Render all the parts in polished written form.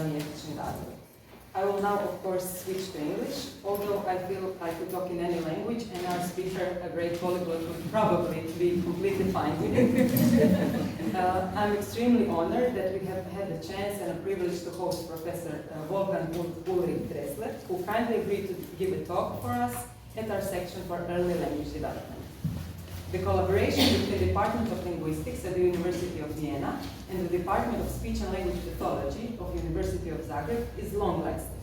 ubrzani jezični razvoj. I will now, of course, switch to English, although I feel I could talk in any language, and our speaker, a great polyglot, would probably be completely fine with it. I'm extremely honored that we have had the chance and a privilege to host Professor Wolfgang Ulrich Dressler, who kindly agreed to give a talk for us at our section for early language development. The collaboration between the Department of Linguistics at the University of Vienna and the Department of Speech and Language Pathology of University of Zagreb is long-lasting.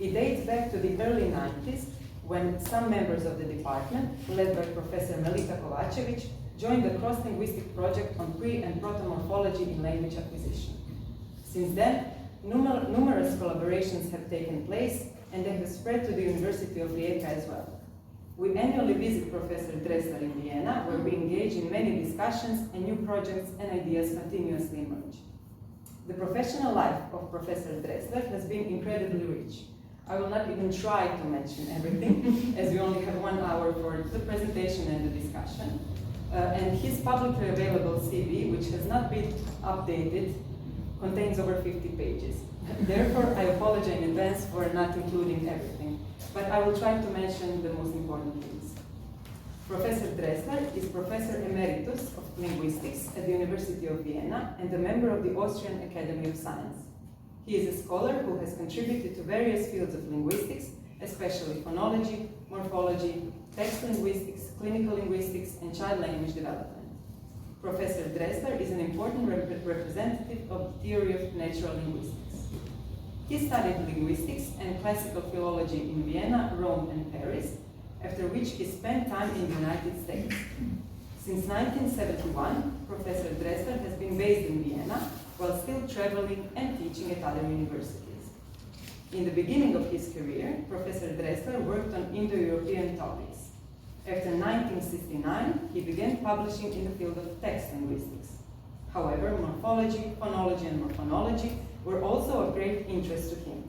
It dates back to the early 90s when some members of the department, led by Professor Melita Kovačević, joined the cross-linguistic project on pre- and proto-morphology in language acquisition. Since then, numerous collaborations have taken place and they have spread to the University of Rijeka as well. We annually visit Professor Dressler in Vienna, where we engage in many discussions and new projects and ideas continuously emerge. The professional life of Professor Dressler has been incredibly rich. I will not even try to mention everything, as we only have 1 hour for the presentation and the discussion. And his publicly available CV, which has not been updated, contains over 50 pages. Therefore, I apologize in advance for not including everything, but I will try to mention the most important things. Professor Dressler is Professor Emeritus of Linguistics at the University of Vienna and a member of the Austrian Academy of Science. He is a scholar who has contributed to various fields of linguistics, especially phonology, morphology, text linguistics, clinical linguistics, and child language development. Professor Dressler is an important representative of the theory of natural linguistics. He studied linguistics and classical philology in Vienna, Rome, and Paris, after which he spent time in the United States. Since 1971, Professor Dressler has been based in Vienna while still traveling and teaching at other universities. In the beginning of his career, Professor Dressler worked on Indo-European topics. After 1969, he began publishing in the field of text linguistics. However, morphology, phonology, and morphonology were also of great interest to him.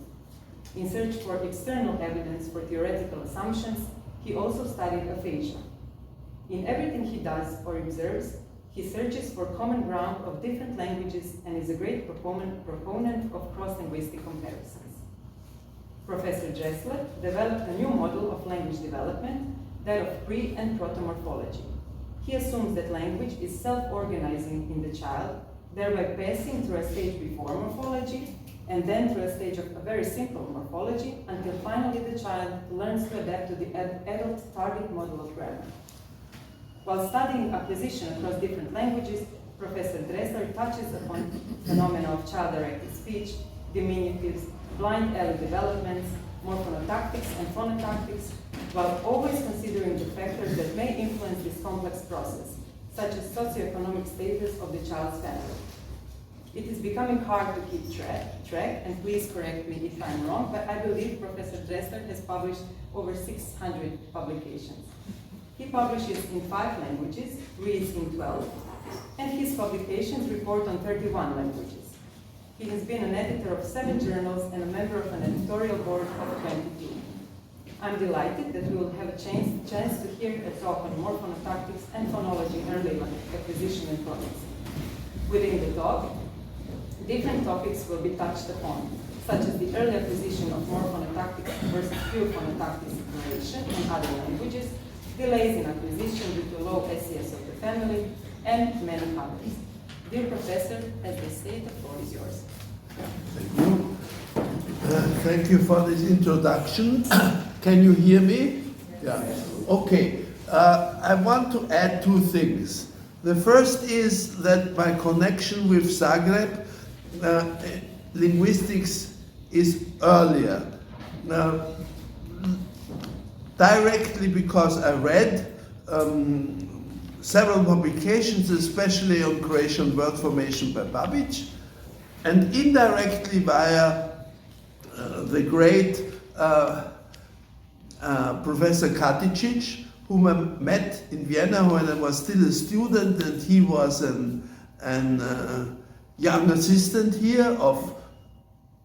In search for external evidence for theoretical assumptions, he also studied aphasia. In everything he does or observes, he searches for common ground of different languages and is a great proponent of cross-linguistic comparisons. Professor Dressler developed a new model of language development, that of pre- and proto-morphology. He assumes that language is self-organizing in the child, thereby passing through a stage before morphology, and then through a stage of a very simple morphology, until finally the child learns to adapt to the adult target model of grammar. While studying acquisition across different languages, Professor Dressler touches upon phenomena of child-directed speech, diminutives, blind alley developments, morphonotactics and phonotactics, while always considering the factors that may influence this complex process, such as socioeconomic status of the child's family. It is becoming hard to keep track, and please correct me if I'm wrong, but I believe Professor Dressler has published over 600 publications. He publishes in 5 languages, reads in 12, and his publications report on 31 languages. He has been an editor of 7 journals and a member of an editorial board of 22. I'm delighted that we will have a chance to hear a talk on morphonotactics and phonology early acquisition and processing. Within the talk, different topics will be touched upon, such as the early acquisition of morphonotactics versus pure phonotactics exploration in other languages, delays in acquisition due to low SES of the family, and many others. Dear Professor, as they say, the floor is yours. Thank you. Thank you for this introduction. Can you hear me? Yeah. Okay. I want to add 2 things. The first is that my connection with Zagreb, linguistics is earlier. Directly because I read several publications, especially on Croatian word formation by Babić, and indirectly via the great Professor Katicic, whom I met in Vienna when I was still a student, and he was an young assistant here of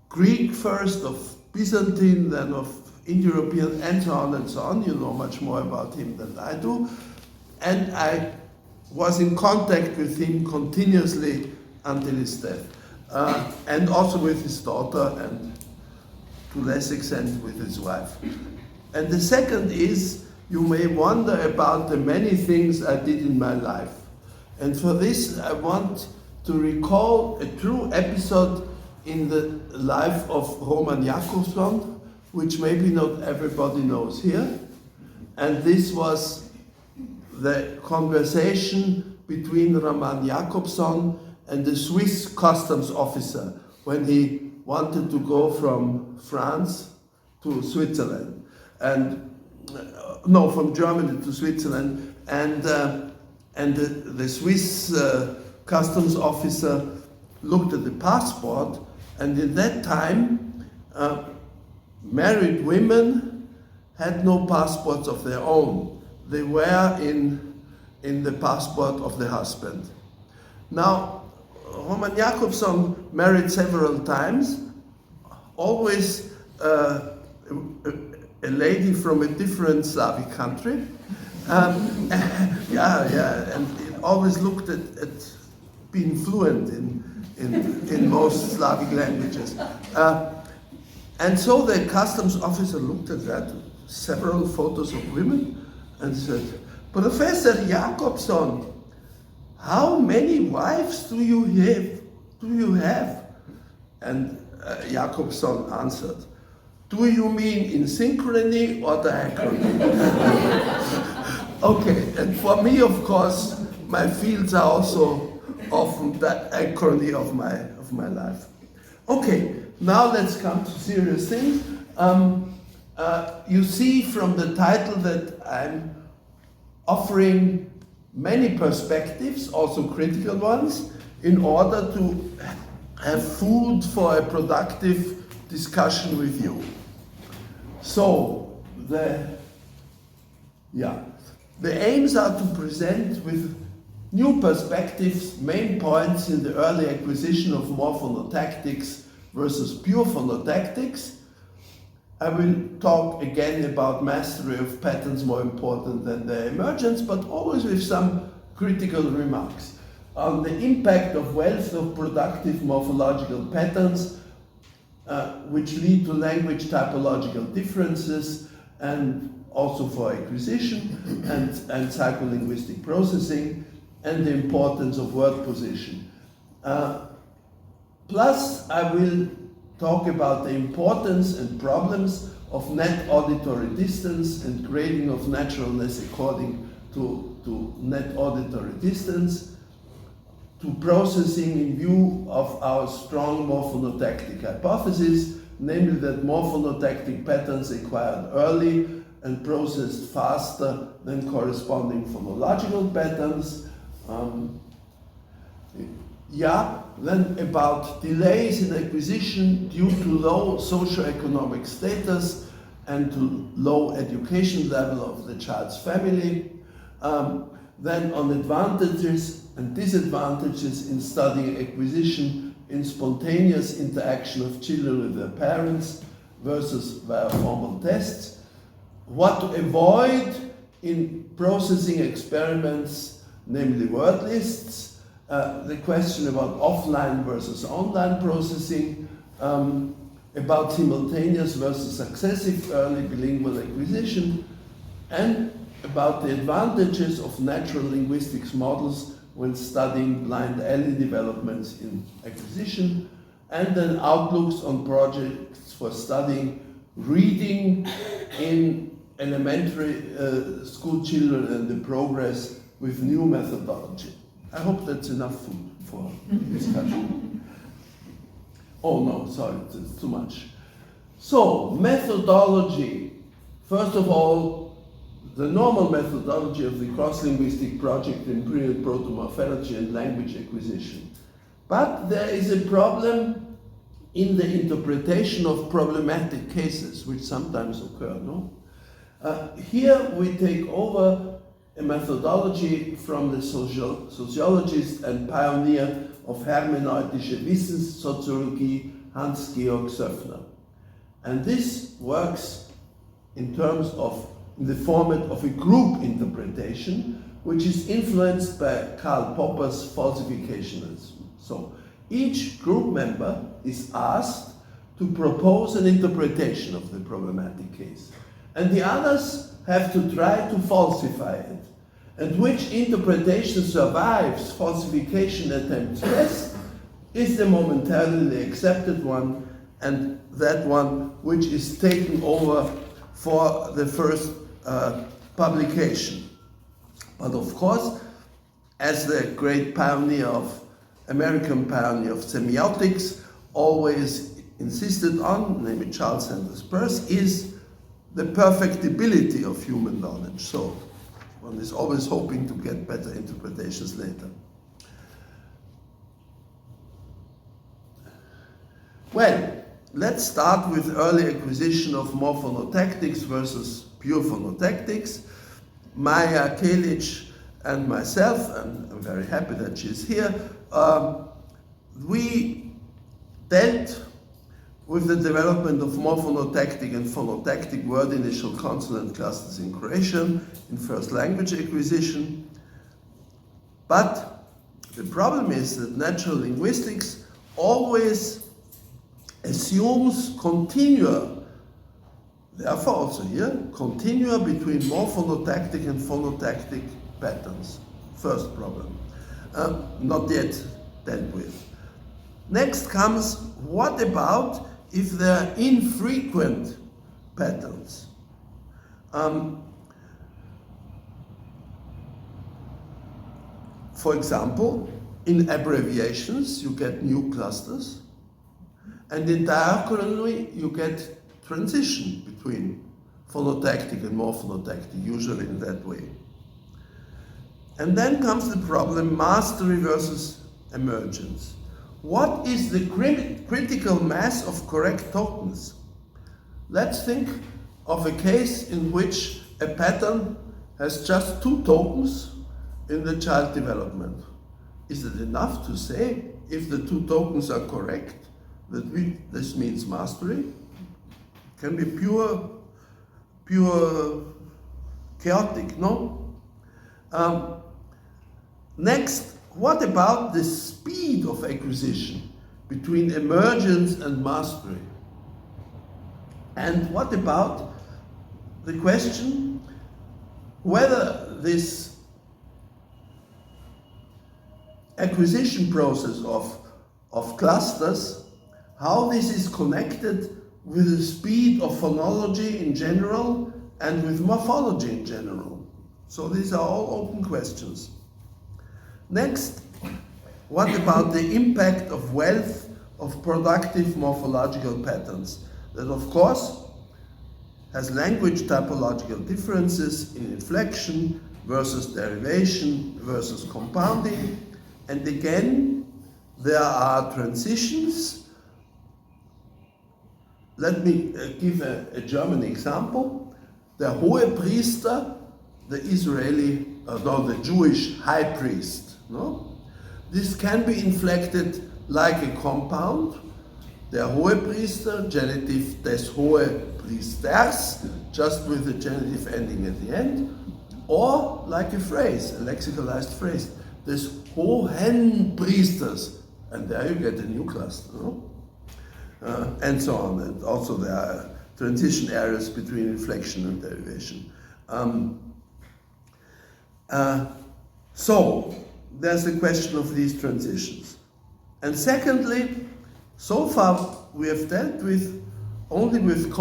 Greek first, of Byzantine, then of Indo-European, and so on and so on. You know much more about him than I do. And I was in contact with him continuously until his death. and also with his daughter, and to less extent with his wife. And the second is, you may wonder about the many things I did in my life. And for this, I want to recall a true episode in the life of Roman Jakobson, which maybe not everybody knows here. And this was the conversation between Roman Jakobson and the Swiss customs officer when he wanted to go from France to Switzerland, and no, from Germany to Switzerland, and the Swiss customs officer looked at the passport, and in that time, married women had no passports of their own. They were in the passport of the husband. Now, Roman Jakobson married several times, always a lady from a different Slavic country. And he always looked at being fluent in most Slavic languages. And so the customs officer looked at that, several photos of women, and said, "Professor Jakobson, how many wives do you have? And Jakobson answered, "Do you mean in synchrony or diachrony?" Okay, and for me, of course, my fields are also often diachrony of my life. Okay, now let's come to serious things. You see from the title that I'm offering many perspectives, also critical ones, in order to have food for a productive discussion with you. So, the aims are to present with new perspectives, main points in the early acquisition of morphonotactics versus pure phonotactics. I will talk again about mastery of patterns more important than their emergence, but always with some critical remarks on the impact of wealth of productive morphological patterns which lead to language typological differences and also for acquisition and psycholinguistic processing, and the importance of word position. Plus, I will talk about the importance and problems of net auditory distance and grading of naturalness according to net auditory distance, to processing in view of our strong morphonotactic hypothesis, namely that morphonotactic patterns acquired early and processed faster than corresponding phonological patterns. Then about delays in acquisition due to low socioeconomic status and to low education level of the child's family. Then on advantages and disadvantages in studying acquisition in spontaneous interaction of children with their parents versus via formal tests. What to avoid in processing experiments, namely word lists. The question about offline versus online processing, about simultaneous versus successive early bilingual acquisition, and about the advantages of natural linguistics models when studying blind alley developments in acquisition, and then outlooks on projects for studying reading in elementary school children and the progress with new methodology. I hope that's enough food for discussion. Oh no, sorry, it's too much. So, methodology. First of all, the normal methodology of the cross-linguistic project in pre- and proto-morphology and language acquisition. But there is a problem in the interpretation of problematic cases, which sometimes occur, no? Here we take over a methodology from the sociologist and pioneer of hermeneutische Wissenssoziologie, Hans-Georg Söffner. And this works in terms of the format of a group interpretation, which is influenced by Karl Popper's falsificationism. So, Each group member is asked to propose an interpretation of the problematic case. And the others have to try to falsify it. And which interpretation survives falsification attempts best is the momentarily accepted one, and that one which is taken over for the first publication. But of course, as the great American pioneer of semiotics always insisted on, namely Charles Sanders Peirce, is the perfectibility of human knowledge. So one is always hoping to get better interpretations later. Well, let's start with early acquisition of morphonotactics versus pure phonotactics. Maya Kalic and myself, and I'm very happy that she's here, we dealt with the development of morphonotactic and phonotactic word initial consonant clusters in Croatian in first language acquisition. But the problem is that natural linguistics always assumes continua, therefore also here, continua between morphonotactic and phonotactic patterns. First problem, not yet dealt with. Next comes, what about if there are infrequent patterns? For example, in abbreviations you get new clusters, and in diachrony you get transition between phonotactic and morphonotactic, usually in that way. And then comes the problem mastery versus emergence. What is the critical mass of correct tokens? Let's think of a case in which a pattern has just 2 tokens in the child development. Is it enough to say, if the 2 tokens are correct, that this means mastery? It can be pure chaotic, no? Next, what about the speed of acquisition between emergence and mastery? And what about the question whether this acquisition process of clusters, how this is connected with the speed of phonology in general and with morphology in general? So these are all open questions. Next, what about the impact of wealth of productive morphological patterns? That, of course, has language typological differences in inflection versus derivation versus compounding. And again, there are transitions. Let me give a German example. Der Hohepriester, the the Jewish high priest. No? This can be inflected like a compound, der Hohepriester, genitive des Hohepriesters, just with the genitive ending at the end, or like a phrase, a lexicalized phrase, des Hohenpriesters, and there you get a new cluster, no? And so on. And also there are transition areas between inflection and derivation. So there's the question of these transitions. And secondly, so far we have dealt with only with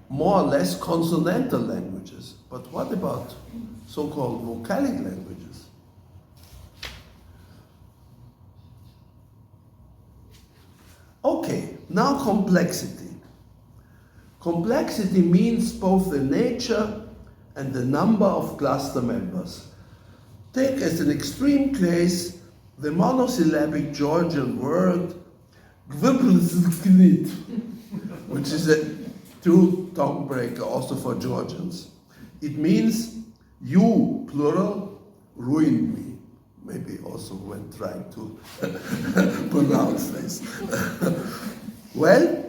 more or less consonantal languages. But what about so-called vocalic languages? Okay, now complexity. Complexity means both the nature and the number of cluster members. Take as an extreme case the monosyllabic Georgian word which is a true tongue breaker also for Georgians. It means you, plural, ruined me. Maybe also when trying to pronounce this. Well,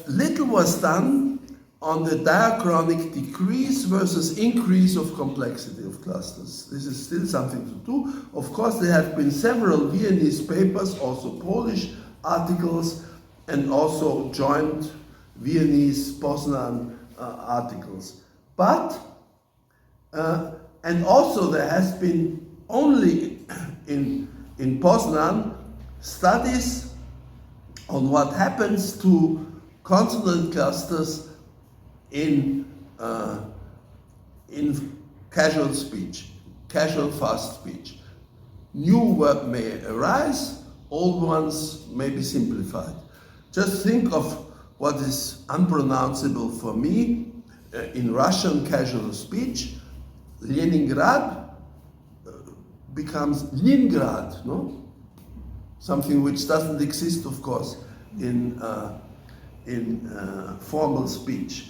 little was done on the diachronic decrease versus increase of complexity of clusters. This is still something to do. Of course, there have been several Viennese papers, also Polish articles, and also joint Viennese Poznan articles. But, and also there has been only in Poznan studies on what happens to consonant clusters in casual speech, casual fast speech. New words may arise, old ones may be simplified. Just think of what is unpronounceable for me in Russian casual speech. Leningrad becomes Leningrad, no? Something which doesn't exist, of course, in formal speech.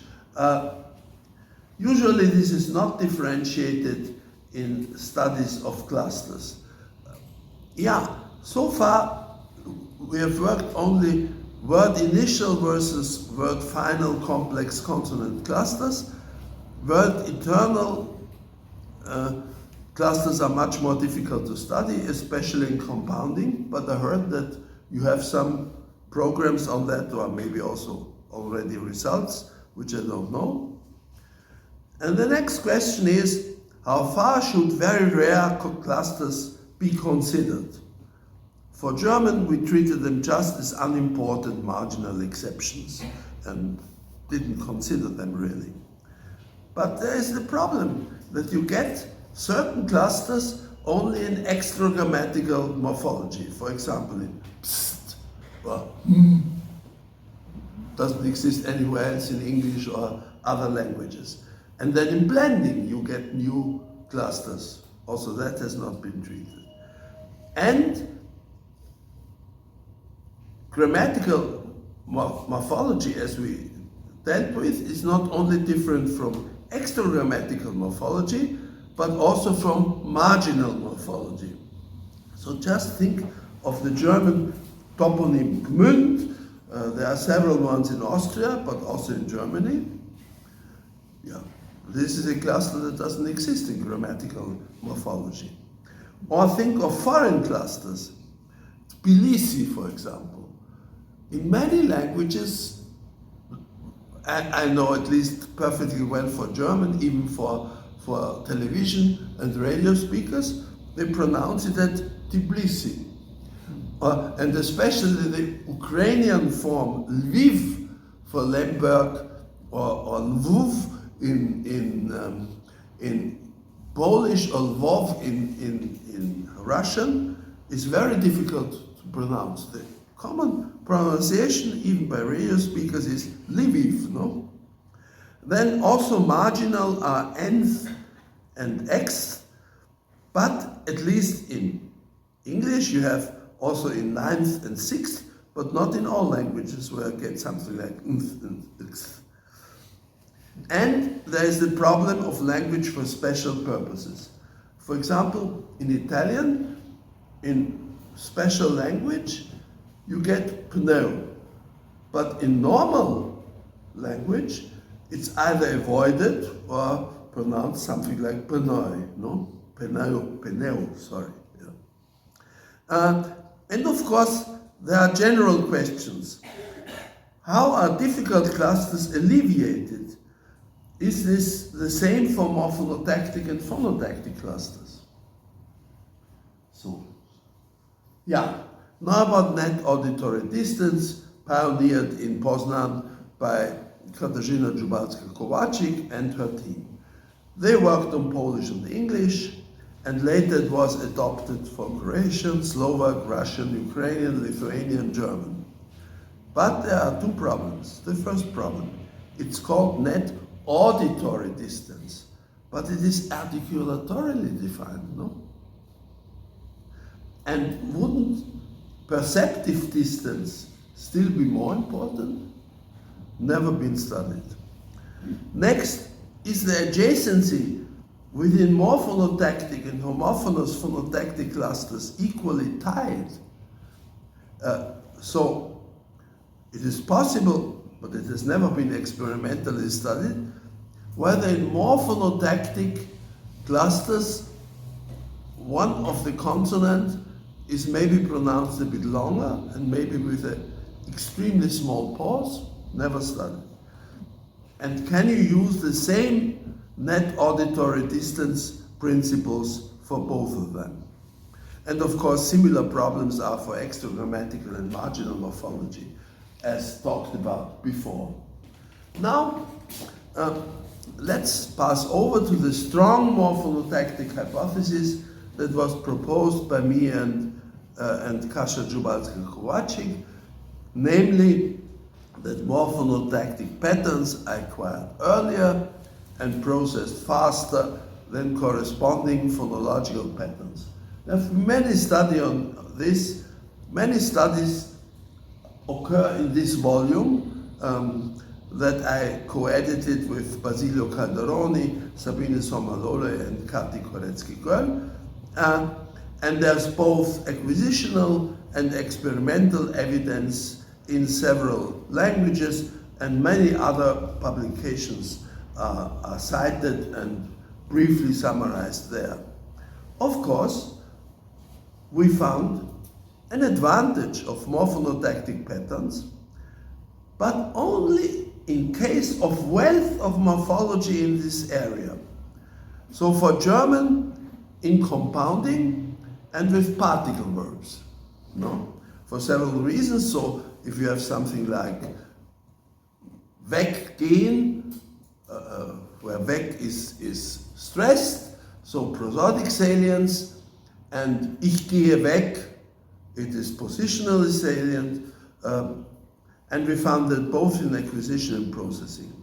Usually this is not differentiated in studies of clusters. So far we have worked only word initial versus word final complex consonant clusters. Word eternal clusters are much more difficult to study, especially in compounding, but I heard that you have some programs on that, or maybe also already results, which I don't know. And the next question is, how far should very rare clusters be considered? For German, we treated them just as unimportant marginal exceptions and didn't consider them really. But there is the problem that you get certain clusters only in extra-grammatical morphology. For example, in pst, or doesn't exist anywhere else in English or other languages. And then in blending, you get new clusters. Also, that has not been treated. And grammatical morphology, as we dealt with, is not only different from extra-grammatical morphology, but also from marginal morphology. So just think of the German toponym Gmünd. There are several ones in Austria, but also in Germany. This is a cluster that doesn't exist in grammatical morphology. Or think of foreign clusters. Tbilisi, for example. In many languages, I know at least perfectly well for German, even for television and radio speakers, they pronounce it at Tbilisi. And especially the Ukrainian form, Lviv for Lemberg, or Lvov in Polish, or Lvov in Russian, is very difficult to pronounce. The common pronunciation, even by radio speakers, is Lviv, no? Then also marginal are nth and xth, but at least in English you have also in ninth and sixth, but not in all languages where I get something like nth and xth. And there is the problem of language for special purposes. For example, in Italian, in special language, you get pneu, but in normal language, it's either avoided or pronounced something like penoi, no? Peneu, sorry. Yeah. And of course, there are general questions. How are difficult clusters alleviated? Is this the same for morphonotactic and phonotactic clusters? So, now about net auditory distance, pioneered in Poznan by Katarzyna Dziubalska-Kowalczyk and her team. They worked on Polish and English, and later it was adopted for Croatian, Slovak, Russian, Ukrainian, Lithuanian, German. But there are two problems. The first problem, it's called net auditory distance, but it is articulatorily defined, no? And wouldn't perceptive distance still be more important? Never been studied. Next is the adjacency within morphonotactic and homophonous phonotactic clusters equally tied. So it is possible but it has never been experimentally studied, whether in morphonotactic clusters one of the consonants is maybe pronounced a bit longer and maybe with an extremely small pause, never studied. And can you use the same net auditory distance principles for both of them? And of course, similar problems are for extragrammatical and marginal morphology, as talked about before. Now, let's pass over to the strong morphonotactic hypothesis that was proposed by me and Kasia Jubalska-Kowalczyk, namely that morphonotactic patterns are acquired earlier and processed faster than corresponding phonological patterns. There are many studies on this. Many studies occur in this volume that I co-edited with Basilio Calderoni, Sabine Sommerlole, and Kati Koretsky-Göll. And there's both acquisitional and experimental evidence in several languages, and many other publications are cited and briefly summarized there. Of course, we found an advantage of morphonotactic patterns, but only in case of wealth of morphology in this area. So for German, in compounding and with particle verbs, no? For several reasons. So if you have something like weggehen, where weg is stressed, so prosodic salience, and ich gehe weg, it is positionally salient, and we found that both in acquisition and processing.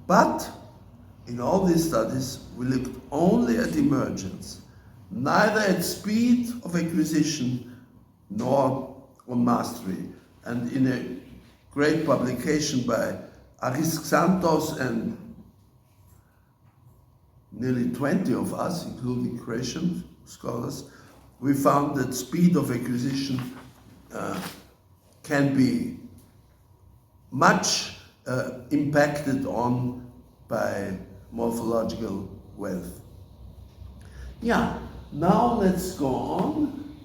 But in all these studies, we looked only at emergence, neither at speed of acquisition nor on mastery. And in a great publication by Aris Xantos and nearly 20 of us, including Croatian scholars, we found that speed of acquisition can be much impacted on by morphological wealth. Yeah, now let's go on.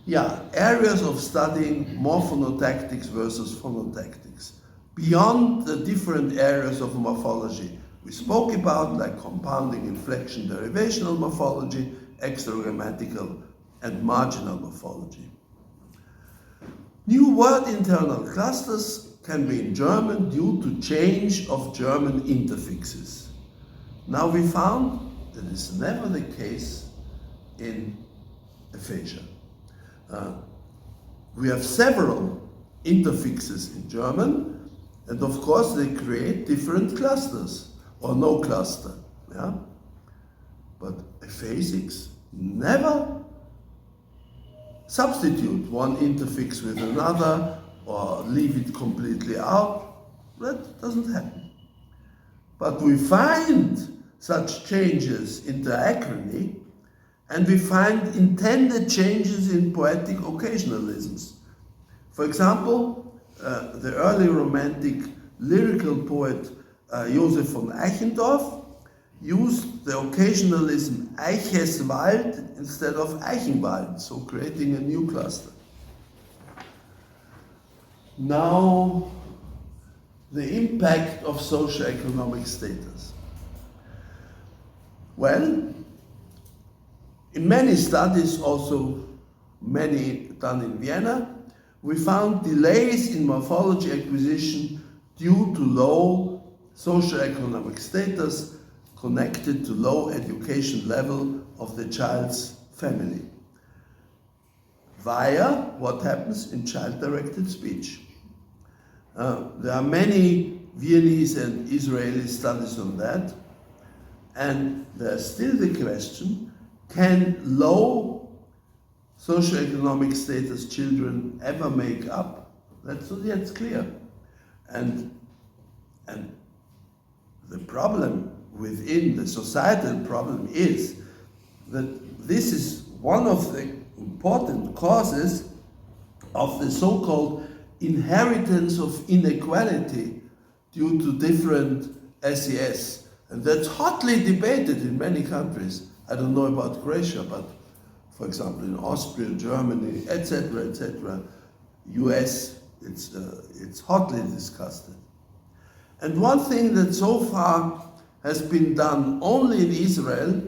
Yeah, areas of studying morphonotactics versus phonotactics, beyond the different areas of morphology we spoke about, like compounding, inflection, derivational morphology, extragrammatical, and marginal morphology. New word internal clusters can be in German due to change of German interfixes. Now we found that is never the case in aphasia. We have several interfixes in German, and of course they create different clusters, or no cluster. Yeah? But aphasics never substitute one interfix with another or leave it completely out. That doesn't happen. But we find such changes in diachrony, and we find intended changes in poetic occasionalisms. For example, the early romantic lyrical poet Joseph von Eichendorff used the occasionalism Eicheswald instead of Eichenwald, so creating a new cluster. Now, the impact of socioeconomic status. Well, in many studies, also many done in Vienna, we found delays in morphology acquisition due to low socioeconomic status connected to low education level of the child's family, via what happens in child-directed speech. There are many Viennese and Israeli studies on that, and there's still the question, can low socioeconomic status children ever make up? That's not yet clear. And the problem within the societal problem is that this is one of the important causes of the so-called inheritance of inequality due to different SES. And that's hotly debated in many countries. I don't know about Croatia, but for example in Austria, Germany, etc., US, it's hotly discussed. And one thing that so far has been done only in Israel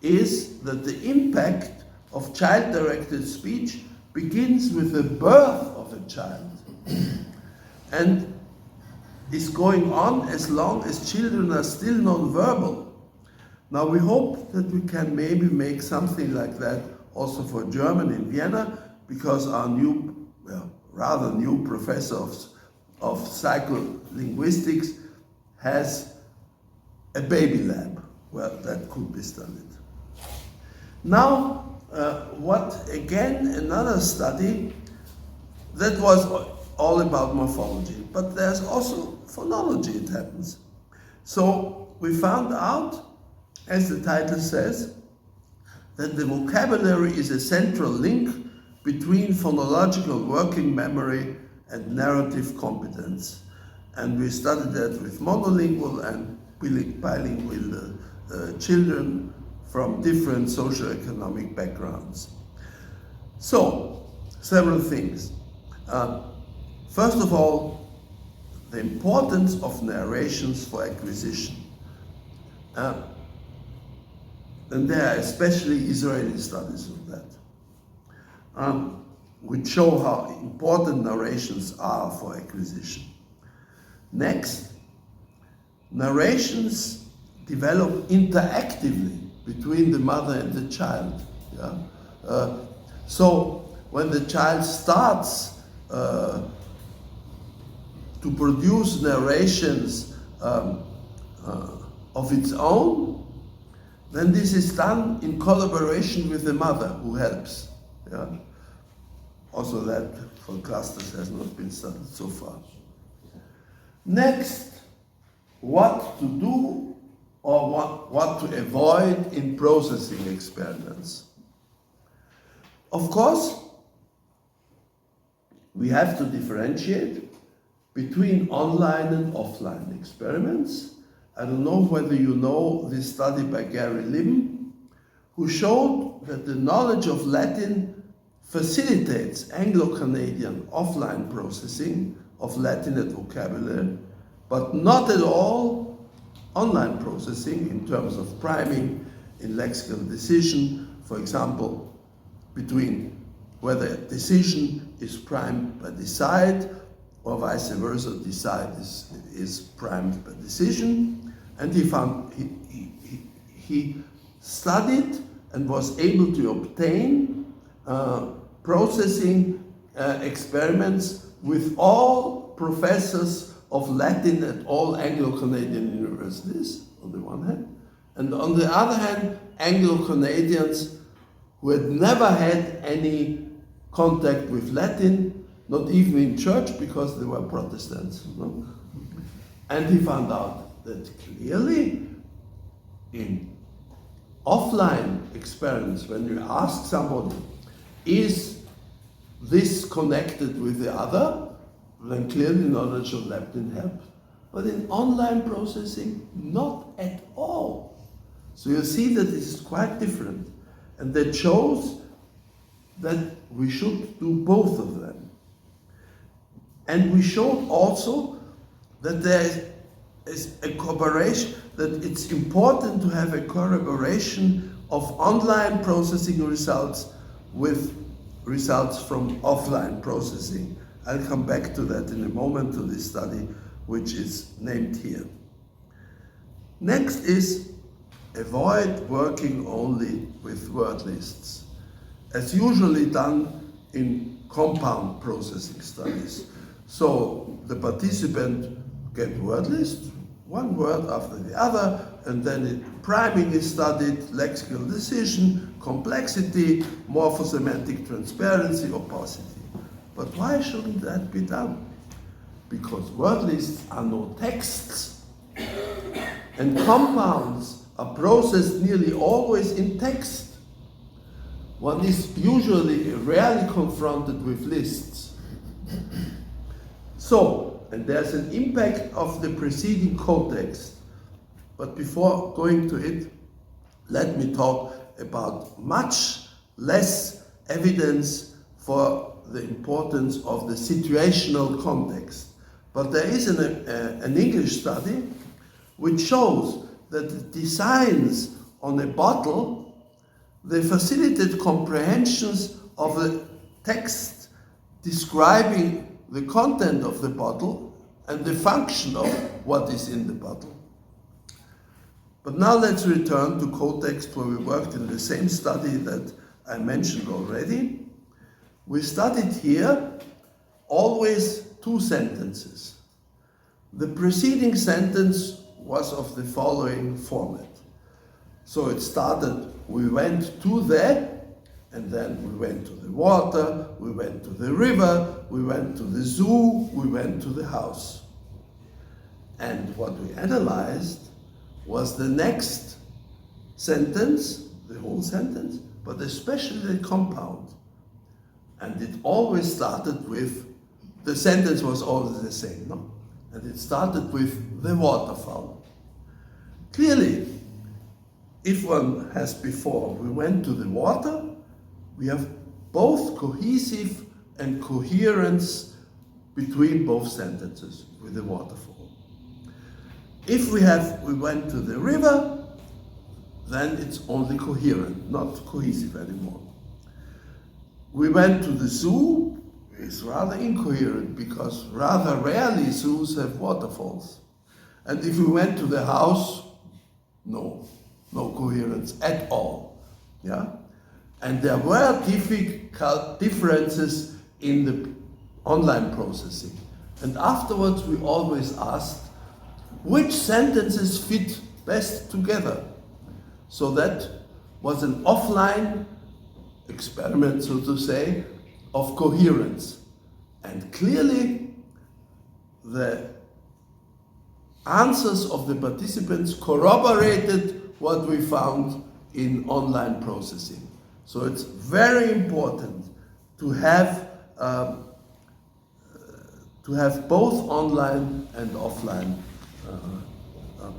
is that the impact of child-directed speech begins with the birth of a child and is going on as long as children are still non-verbal. Now we hope that we can maybe make something like that also for Germany in Vienna, because our new, rather new professor of psycholinguistics has a baby lab where that could be studied. Now, another study that was all about morphology, but there's also phonology, it happens. So we found out, as the title says, that the vocabulary is a central link between phonological working memory and narrative competence. And we studied that with monolingual and bilingual children from different socioeconomic backgrounds. So, several things. First of all, the importance of narrations for acquisition. And there are especially Israeli studies of that, which show how important narrations are for acquisition. Next, narrations develop interactively between the mother and the child. Yeah? So when the child starts to produce narrations of its own, then this is done in collaboration with the mother who helps. Yeah? Also that for clusters has not been studied so far. Next, what to do or what to avoid in processing experiments. Of course, we have to differentiate between online and offline experiments. I don't know whether you know this study by Gary Lim, who showed that the knowledge of Latin facilitates Anglo-Canadian offline processing of Latin and vocabulary, but not at all online processing in terms of priming in lexical decision, for example, between whether a decision is primed by decide or vice versa, decide is primed by decision. And he found, he studied and was able to obtain processing experiments with all professors of Latin at all Anglo-Canadian universities, on the one hand, and on the other hand, Anglo-Canadians who had never had any contact with Latin, not even in church, because they were Protestants. No? And he found out that clearly in offline experiments, when you ask somebody, is this connected with the other, then clearly knowledge of Latin helps. But in online processing, not at all. So you see that this is quite different. And that shows that we should do both of them. And we showed also that there is a cooperation, that it's important to have a corroboration of online processing results with results from offline processing. I'll come back to that in a moment, to this study, which is named here. Next is avoid working only with word lists, as usually done in compound processing studies. So the participant get word list, one word after the other, and then priming is studied, lexical decision, complexity, morphosemantic transparency, opacity. But why shouldn't that be done? Because word lists are no texts, and compounds are processed nearly always in text. One is usually rarely confronted with lists. So, and there's an impact of the preceding context. But before going to it, let me talk about much less evidence for the importance of the situational context. But there is an English study which shows that the designs on a bottle, they facilitate comprehensions of the text describing the content of the bottle and the function of what is in the bottle. But now let's return to context where we worked in the same study that I mentioned already. We studied here always two sentences. The preceding sentence was of the following format. So it started, we went to the, and then we went to the water, we went to the river, we went to the zoo, we went to the house. And what we analyzed was the next sentence, the whole sentence, but especially the compound. And it always started with, the sentence was always the same, no? And it started with the waterfall. Clearly, if one has before, we went to the water, we have both cohesive and coherence between both sentences with the waterfall. If we went to the river, then it's only coherent, not cohesive anymore. We went to the zoo, it's rather incoherent because rather rarely zoos have waterfalls. And if we went to the house, no coherence at all. Yeah? And there were difficult differences in the online processing. And afterwards we always asked, which sentences fit best together? So that was an offline experiment, so to say, of coherence. And clearly the answers of the participants corroborated what we found in online processing. So it's very important to have both online and offline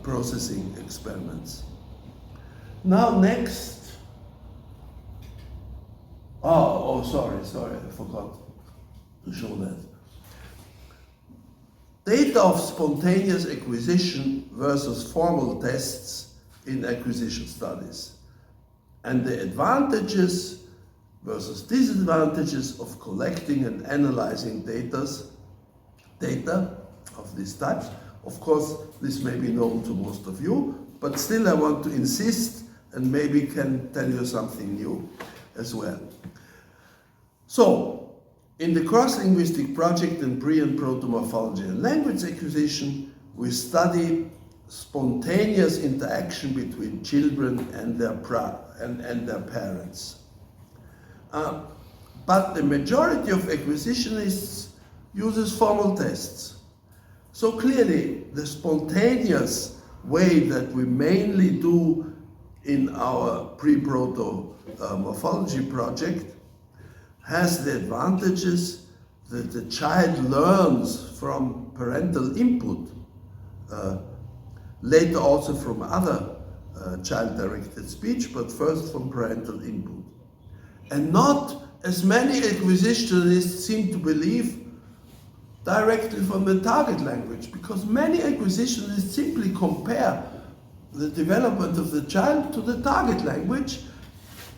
processing experiments. Now next, sorry, I forgot to show that. Data of spontaneous acquisition versus formal tests in acquisition studies, and the advantages versus disadvantages of collecting and analyzing data of these types. Of course, this may be known to most of you, but still I want to insist and maybe can tell you something new as well. So, in the cross-linguistic project in pre- and proto-morphology and language acquisition, we study spontaneous interaction between children and their parents. But the majority of acquisitionists uses formal tests. So clearly, the spontaneous way that we mainly do in our pre-proto morphology project has the advantages that the child learns from parental input, later also from other child-directed speech, but first from parental input. And not as many acquisitionists seem to believe directly from the target language, because many acquisitionists simply compare the development of the child to the target language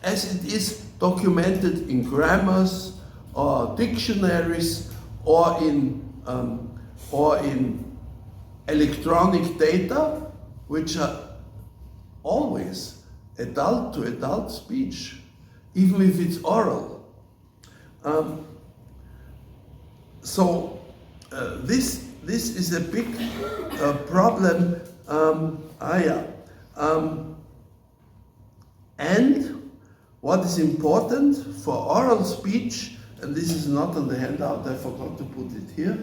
as it is documented in grammars or dictionaries or in electronic data, which are always adult to adult speech, even if it's oral. This is a big problem. And what is important for oral speech, and this is not on the handout, I forgot to put it here,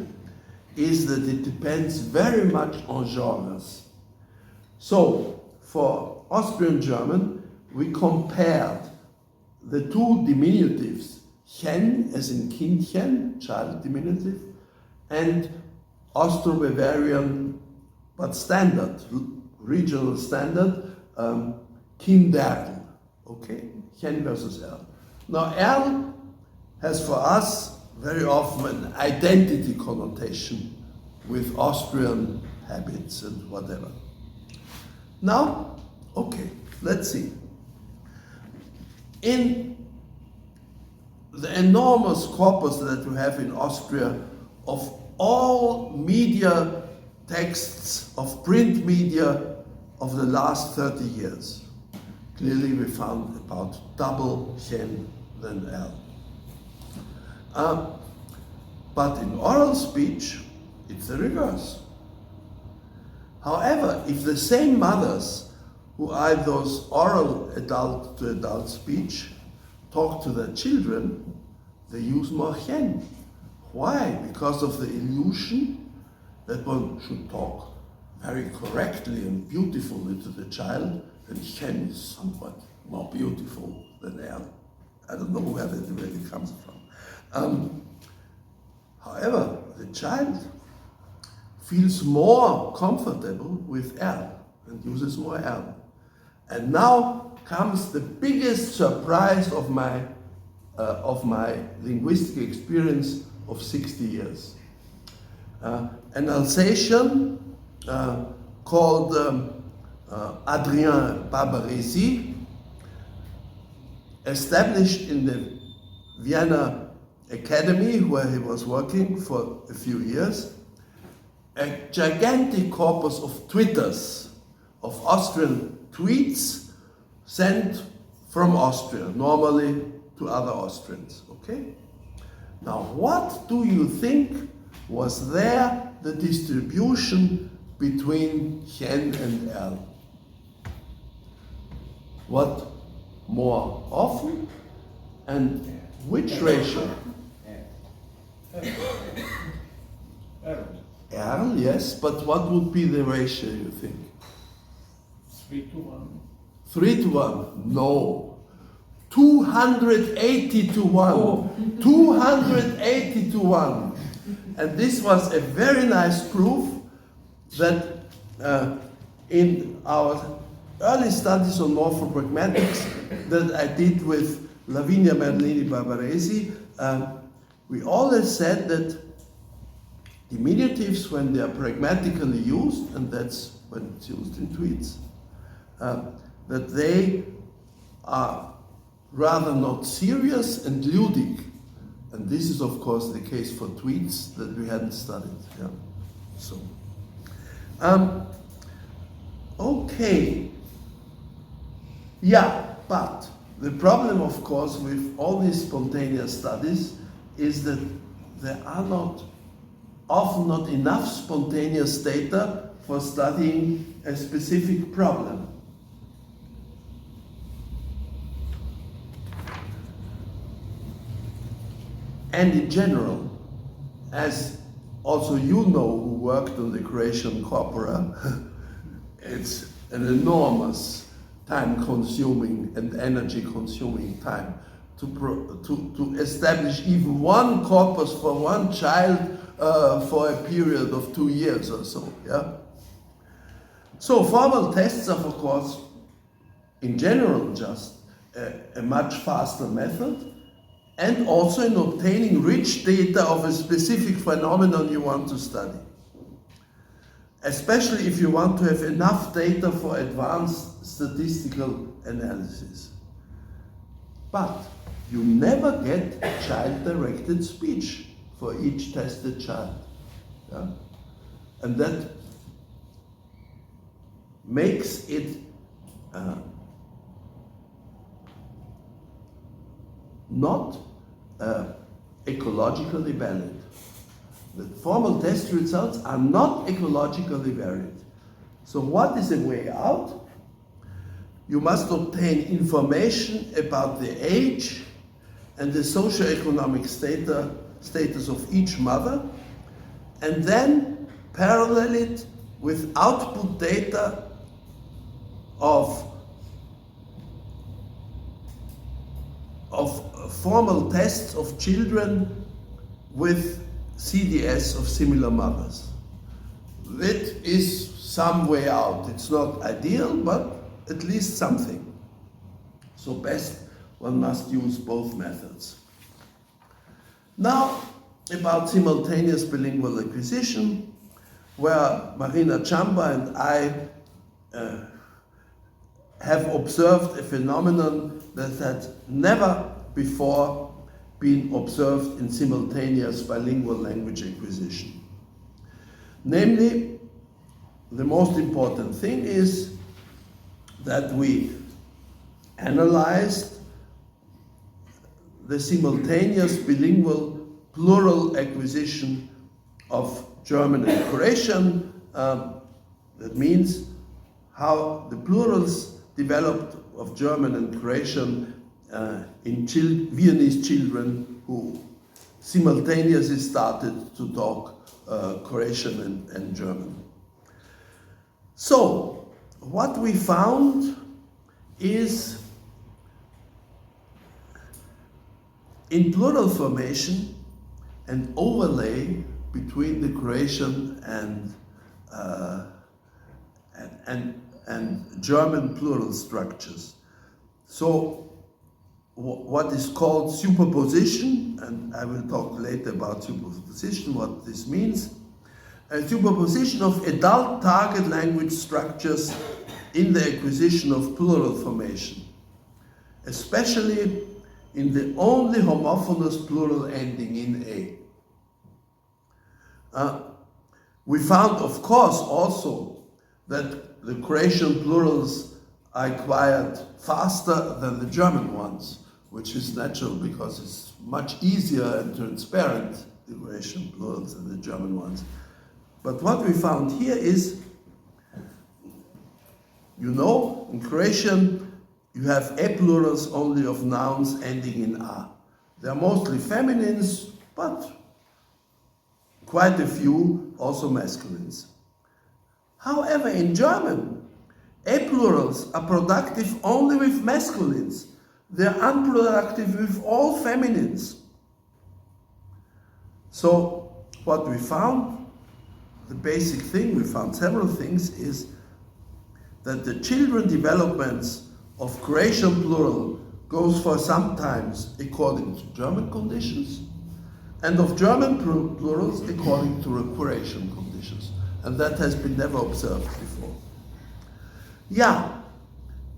is that it depends very much on genres. So, for Austrian German, we compared the two diminutives, Chen as in Kindchen, child diminutive, and Austro-Bavarian, but standard, regional standard, Kinderl, okay? Chen versus Erl. Now Erl has for us very often an identity connotation with Austrian habits and whatever. Now, okay, let's see. In the enormous corpus that we have in Austria of all media texts, of print media of the last 30 years, clearly we found about double Chen than L. But in oral speech, it's the reverse. However, if the same mothers who are those oral adult to adult speech talk to their children, they use more Chen. Why? Because of the illusion that one should talk very correctly and beautifully to the child, and Chen is somewhat more beautiful than L. I don't know where that really comes from. However, the child feels more comfortable with L and uses more L. And now comes the biggest surprise of my linguistic experience of 60 years. An Alsatian called Adrien Barbaresi established in the Vienna Academy, where he was working for a few years, a gigantic corpus of twitters, of Austrian tweets sent from Austria, normally to other Austrians, okay? Now, what do you think was there the distribution between Chen and L? What more often and which ratio? L, yes, but what would be the ratio, you think? 3 to 1. 3 to 1? No. 280 to 1. Oh. 280 to 1. And this was a very nice proof that in our early studies on morphopragmatics that I did with Lavinia Merlini Barbaresi, we always said that diminutives, when they are pragmatically used, and that's when it's used in tweets, that they are rather not serious and ludic. And this is, of course, the case for tweets that we hadn't studied. Yeah. So, okay. Yeah, but the problem, of course, with all these spontaneous studies is that there are often not enough spontaneous data for studying a specific problem. And in general, as also you know who worked on the Croatian corpora, it's an enormous time-consuming and energy-consuming time to establish even one corpus for one child for a period of 2 years or so. Yeah. So formal tests are, of course, in general, just a much faster method, and also in obtaining rich data of a specific phenomenon you want to study. Especially if you want to have enough data for advanced statistical analysis. But you never get child-directed speech for each tested child. Yeah? And that makes it not ecologically valid. The formal test results are not ecologically valid. So what is a way out? You must obtain information about the age and the socioeconomic status of each mother, and then parallel it with output data of formal tests of children with CDS of similar mothers. It is some way out. It's not ideal, but at least something. So best one must use both methods. Now, about simultaneous bilingual acquisition, where Marina Chamba and I have observed a phenomenon that had never before been observed in simultaneous bilingual language acquisition. Namely, the most important thing is that we analyzed the simultaneous bilingual plural acquisition of German and Croatian. That means how the plurals developed of German and Croatian in Viennese children who simultaneously started to talk Croatian and German. So, what we found is in plural formation an overlay between the Croatian and German plural structures. So what is called superposition, and I will talk later about superposition, what this means, a superposition of adult target language structures in the acquisition of plural formation, especially in the only homophonous plural ending in A. We found, of course, also that the Croatian plurals are acquired faster than the German ones, which is natural because it's much easier and transparent, the Croatian plurals, than the German ones. But what we found here is, you know, in Croatian, you have A plurals only of nouns ending in A. They're mostly feminines, but quite a few also masculines. However, in German, A plurals are productive only with masculines. They're unproductive with all feminines. So, what we found, the basic thing, we found several things, is that the children developments of Croatian plural goes for sometimes according to German conditions, and of German plurals according to Croatian conditions. And that has been never observed before. Yeah,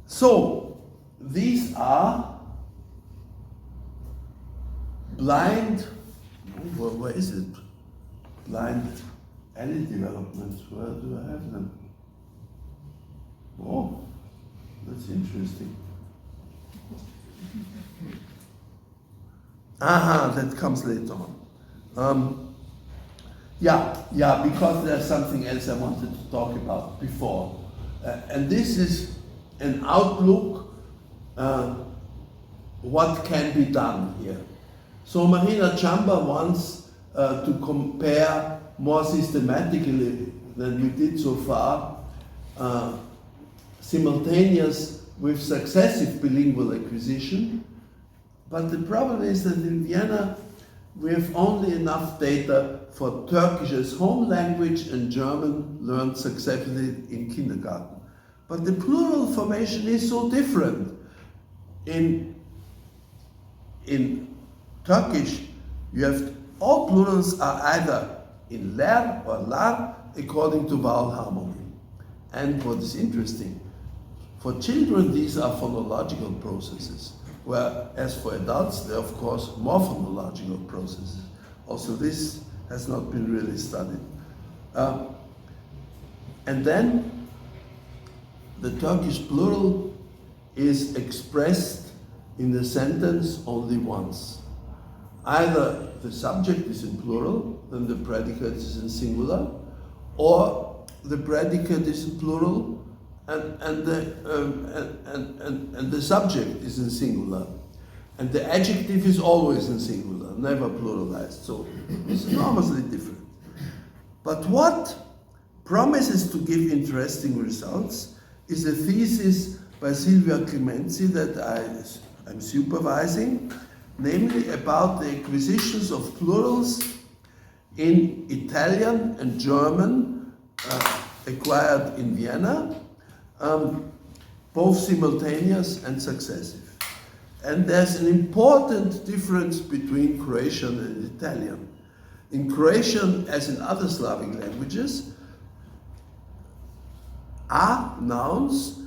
so these are blind, where is it? Blind alley developments, where do I have them? Oh, that's interesting. That comes later on. Because there's something else I wanted to talk about before. And this is an outlook, what can be done here. So Marina Chamba wants to compare more systematically than we did so far, simultaneous with successive bilingual acquisition. But the problem is that in Vienna we have only enough data for Turkish as home language and German learned successfully in kindergarten. But the plural formation is so different. In Turkish, you have all plurals are either in ler or lar according to vowel harmony. And what is interesting, for children these are phonological processes, whereas for adults they're of course morphonological processes. Also this has not been really studied. And then the Turkish plural is expressed in the sentence only once. Either the subject is in plural, then the predicate is in singular, or the predicate is in plural and the subject is in singular. And the adjective is always in singular, never pluralized. So it's enormously different. But what promises to give interesting results is a thesis by Silvia Clemenzi that I'm supervising, namely about the acquisitions of plurals in Italian and German, acquired in Vienna, both simultaneous and successive. And there's an important difference between Croatian and Italian. In Croatian, as in other Slavic languages, a nouns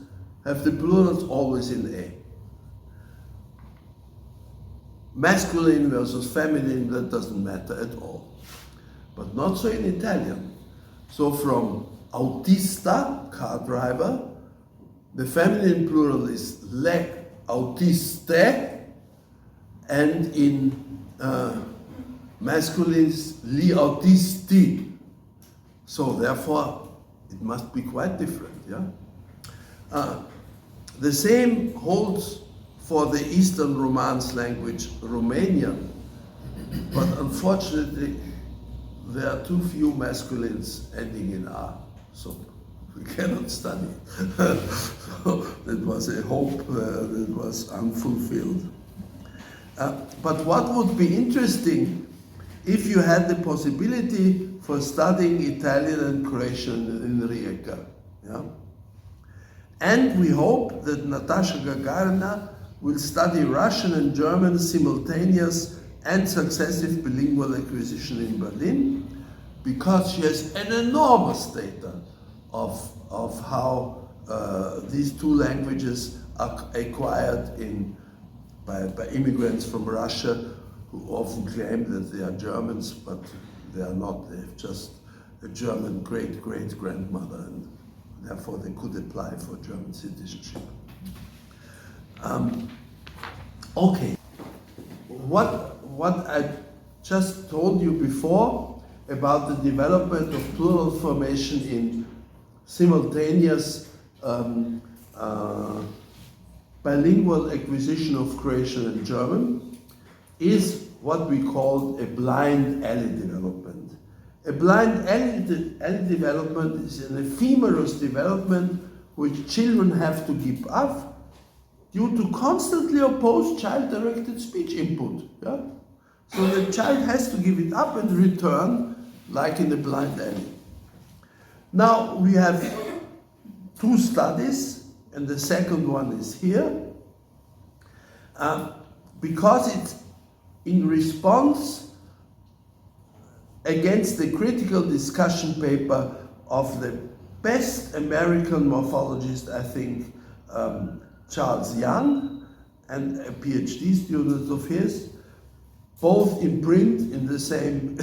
have the plurals always in a. Masculine versus feminine, that doesn't matter at all. But not so in Italian. So from autista, car driver, the feminine plural is le autiste, and in masculine is li autisti. So therefore, it must be quite different, yeah? The same holds for the Eastern Romance language, Romanian, but unfortunately, there are too few masculines ending in A, so we cannot study. So that was a hope that was unfulfilled. But what would be interesting if you had the possibility for studying Italian and Croatian in Rijeka, yeah? And we hope that Natasha Gagarina will study Russian and German simultaneous and successive bilingual acquisition in Berlin, because she has an enormous data of how these two languages are acquired by immigrants from Russia, who often claim that they are Germans, but they are not. They have just a German great-great-grandmother, and therefore they could apply for German citizenship. Okay, what I just told you before about the development of plural formation in simultaneous bilingual acquisition of Croatian and German is what we call a blind alley development. A blind alley development is an ephemeral development which children have to give up due to constantly opposed child-directed speech input. Yeah? So the child has to give it up and return, like in the blind alley. Now we have two studies, and the second one is here, because it's in response against the critical discussion paper of the best American morphologist, I think, Charles Young, and a PhD student of his, both in print in the same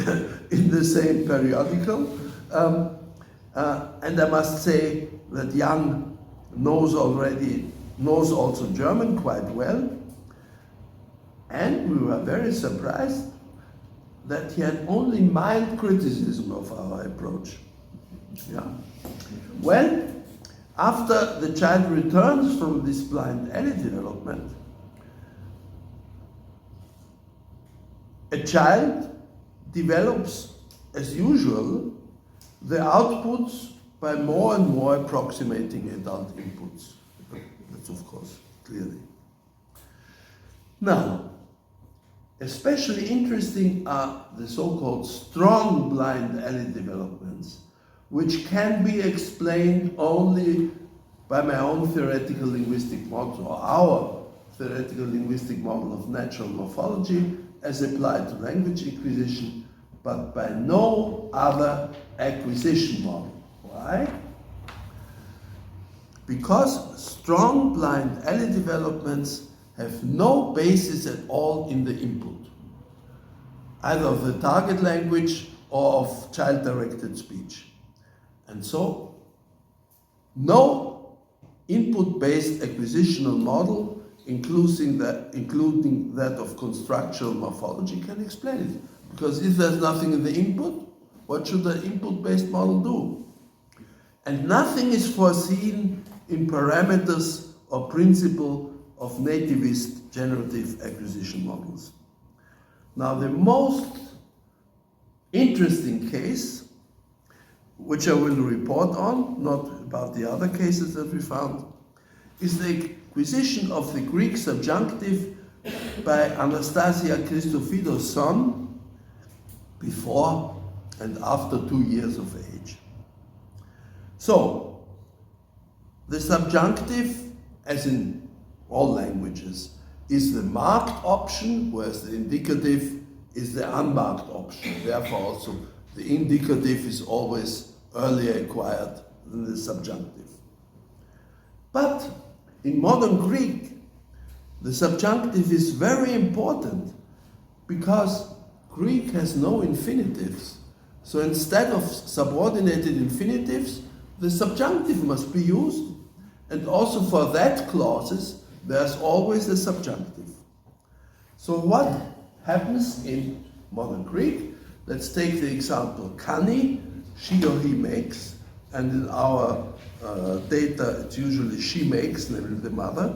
in the same periodical. And I must say that Young knows also German quite well, and we were very surprised that he had only mild criticism of our approach. Yeah. Well, after the child returns from this blind alley development, a child develops, as usual, the outputs by more and more approximating adult inputs. That's of course clearly. Now, especially interesting are the so-called strong blind alley developments, which can be explained only by my own theoretical linguistic model, or our theoretical linguistic model of natural morphology as applied to language acquisition, but by no other acquisition model. Why? Because strong blind alley developments have no basis at all in the input, either of the target language or of child-directed speech. And so, no input-based acquisitional model, including that of constructional morphology, can explain it. Because if there's nothing in the input, what should the input-based model do? And nothing is foreseen in parameters or principle of nativist generative acquisition models. Now, the most interesting case, which I will report on, not about the other cases that we found, is the acquisition of the Greek subjunctive by Anastasia Christofidos' son before and after 2 years of age. So, the subjunctive, as in all languages, is the marked option, whereas the indicative is the unmarked option. Therefore also the indicative is always earlier acquired than the subjunctive. But in modern Greek, the subjunctive is very important because Greek has no infinitives. So instead of subordinated infinitives, the subjunctive must be used. And also for that clauses, there's always a subjunctive. So what happens in modern Greek? Let's take the example kani, she or he makes, and in our data it's usually she makes, namely the mother.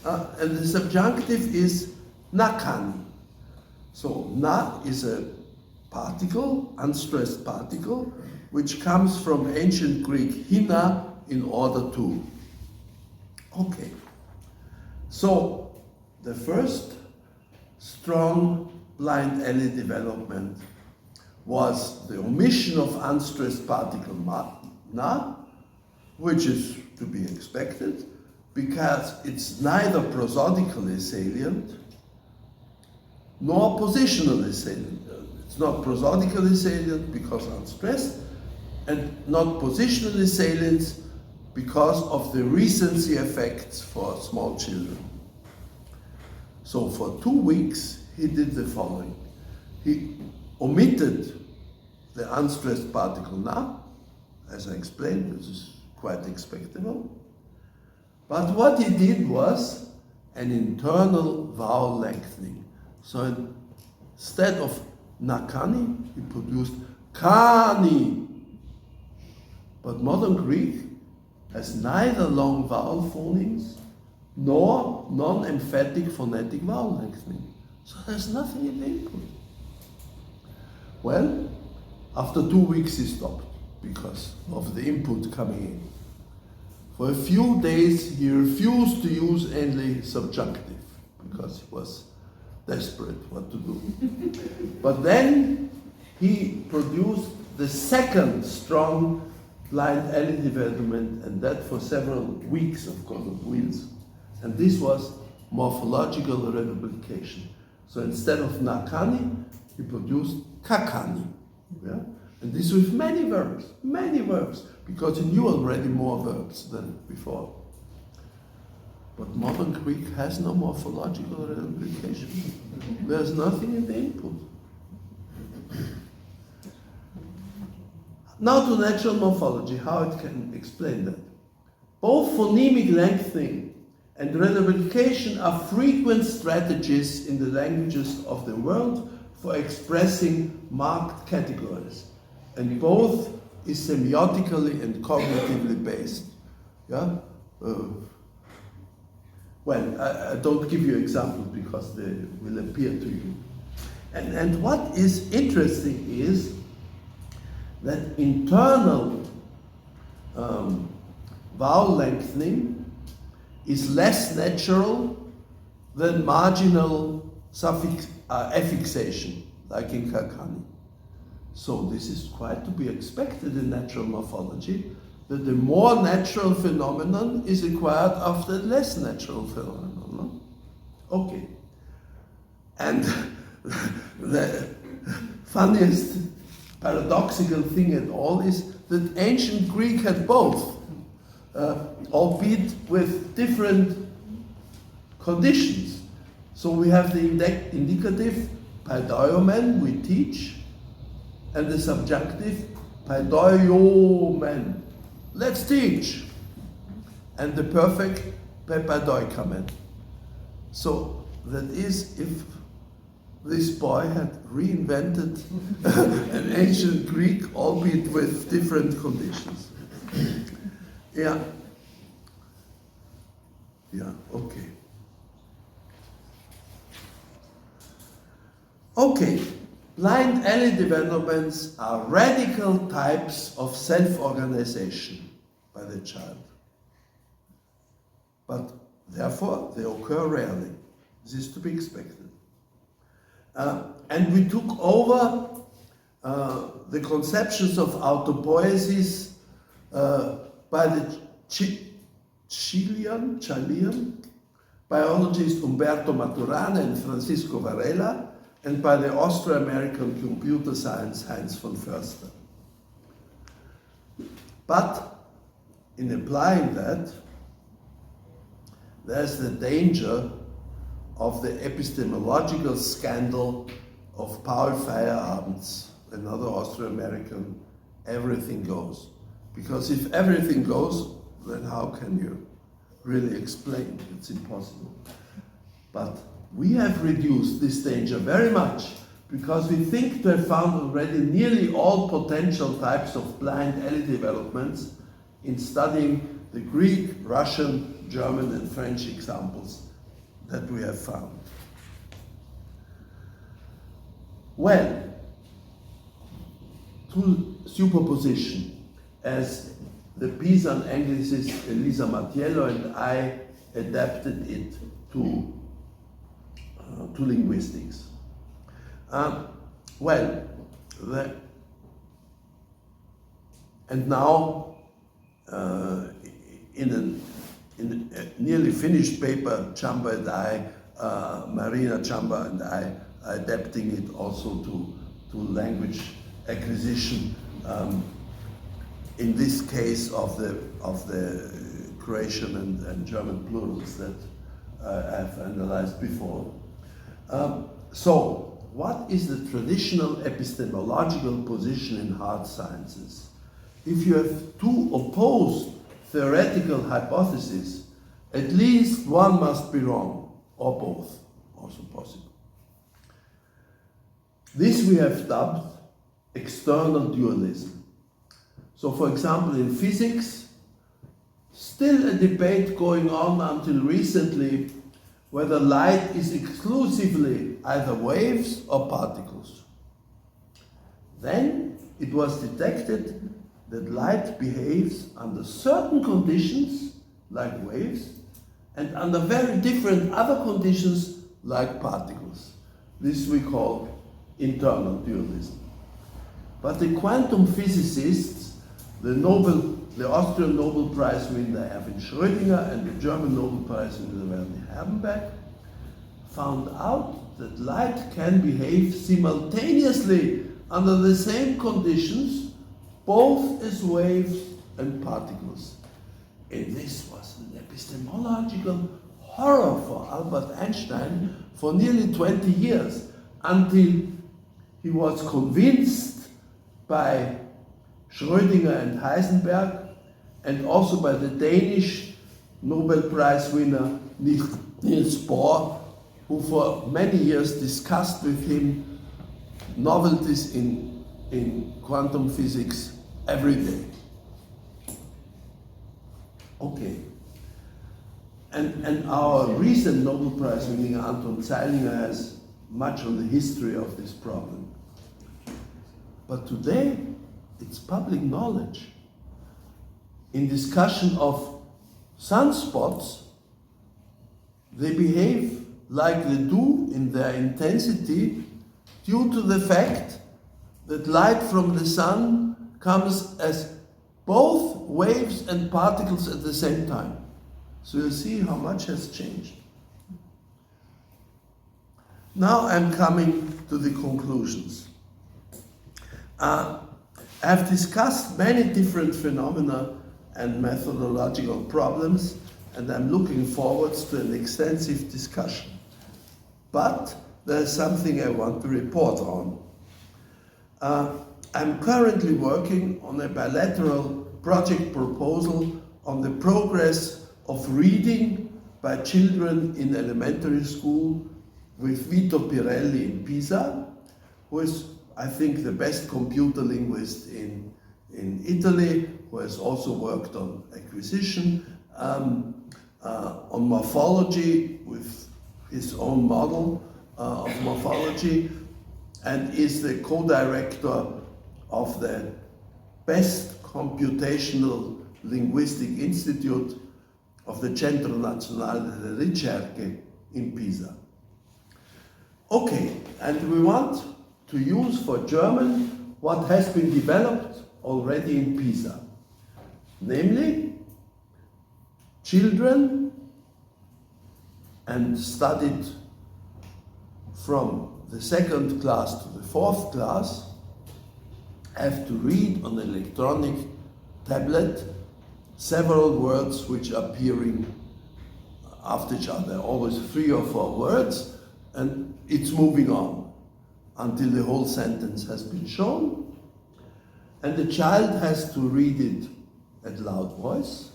And the subjunctive is nakani. So na is a particle, unstressed particle, which comes from ancient Greek hina, in order to. Okay. So the first strong blind alley development was the omission of unstressed particle na, which is to be expected because it's neither prosodically salient nor positionally salient. It's not prosodically salient because unstressed, and not positionally salient because of the recency effects for small children. So for 2 weeks, he did the following. He omitted the unstressed particle na, as I explained, which is quite expectable. But what he did was an internal vowel lengthening. So instead of nakani, he produced kani. But modern Greek has neither long vowel phonemes nor non-emphatic phonetic vowel lengthening. So there's nothing in the input. Well, after 2 weeks he stopped because of the input coming in. For a few days he refused to use any subjunctive because he was desperate what to do. But then he produced the second strong blind alley development, and that for several weeks, of course, of wheels. And this was morphological reduplication. So instead of nakani, he produced kakani. Yeah? And this with many verbs, because he knew already more verbs than before. But modern Greek has no morphological reduplication. There's nothing in the input. Now to natural morphology, how it can explain that. Both phonemic lengthening and reduplication are frequent strategies in the languages of the world for expressing marked categories. And both is semiotically and cognitively based. Yeah? Well, I don't give you examples because they will appear to you. And what is interesting is that internal vowel lengthening is less natural than marginal suffix affixation, like in kakani. So this is quite to be expected in natural morphology, that the more natural phenomenon is acquired after less natural phenomenon. No? Okay. And the funniest paradoxical thing at all is that ancient Greek had both, albeit with different conditions. So we have the indicative paidoiomen, we teach, and the subjunctive paidoiomen, let's teach, and the perfect pepaidoikamen. So that is, if this boy had reinvented an ancient Greek, albeit with different conditions. Yeah. Yeah, okay. Okay, blind alley developments are radical types of self-organization by the child. But therefore, they occur rarely. This is to be expected. And we took over the conceptions of autopoiesis by the Chilean biologist Umberto Maturana and Francisco Varela, and by the Austro-American computer science Heinz von Förster. But in applying that, there's the danger of the epistemological scandal of Paul Feyerabend's, another Austro-American, everything goes. Because if everything goes, then how can you really explain? It's impossible. But we have reduced this danger very much because we think to have found already nearly all potential types of blind alley developments in studying the Greek, Russian, German, and French examples that we have found. Well, to superposition, as the Pisan Anglicist Elisa Mattiello and I adapted it to linguistics. And now in a nearly finished paper, Chamba and I, Marina Chamba and I, are adapting it also to language acquisition. In this case of the Croatian and German plurals that I've analyzed before. So, what is the traditional epistemological position in hard sciences? If you have two opposed theoretical hypotheses, at least one must be wrong, or both, also possible. This we have dubbed external dualism. So, for example, in physics, still a debate going on until recently whether light is exclusively either waves or particles. Then it was detected that light behaves under certain conditions, like waves, and under very different other conditions, like particles. This we call internal dualism. But the quantum physicists, the Austrian Nobel Prize winner Erwin Schrödinger and the German Nobel Prize winner Werner Herbenberg, found out that light can behave simultaneously under the same conditions, both as waves and particles. And this was an epistemological horror for Albert Einstein for nearly 20 years, until he was convinced by Schrödinger and Heisenberg, and also by the Danish Nobel Prize winner Niels Bohr, who for many years discussed with him novelties in quantum physics every day. Okay. And our recent Nobel Prize winning Anton Zeilinger has much on the history of this problem. But today, it's public knowledge. In discussion of sunspots, they behave like they do in their intensity due to the fact that light from the sun comes as both waves and particles at the same time. So you see how much has changed. Now I'm coming to the conclusions. I've discussed many different phenomena and methodological problems, and I'm looking forward to an extensive discussion. But there's something I want to report on. I'm currently working on a bilateral project proposal on the progress of reading by children in elementary school with Vito Pirelli in Pisa, who is, I think, the best computer linguist in Italy, who has also worked on acquisition, on morphology with his own model of morphology, and is the co-director of the best computational linguistic institute of the Centro Nazionale delle Ricerche in Pisa. Okay, and we want to use for German what has been developed already in PISA. Namely, children, and studied from the 2nd class to the 4th class, have to read on an electronic tablet several words which are appearing after each other, always 3 or 4 words, and it's moving on until the whole sentence has been shown. And the child has to read it at loud voice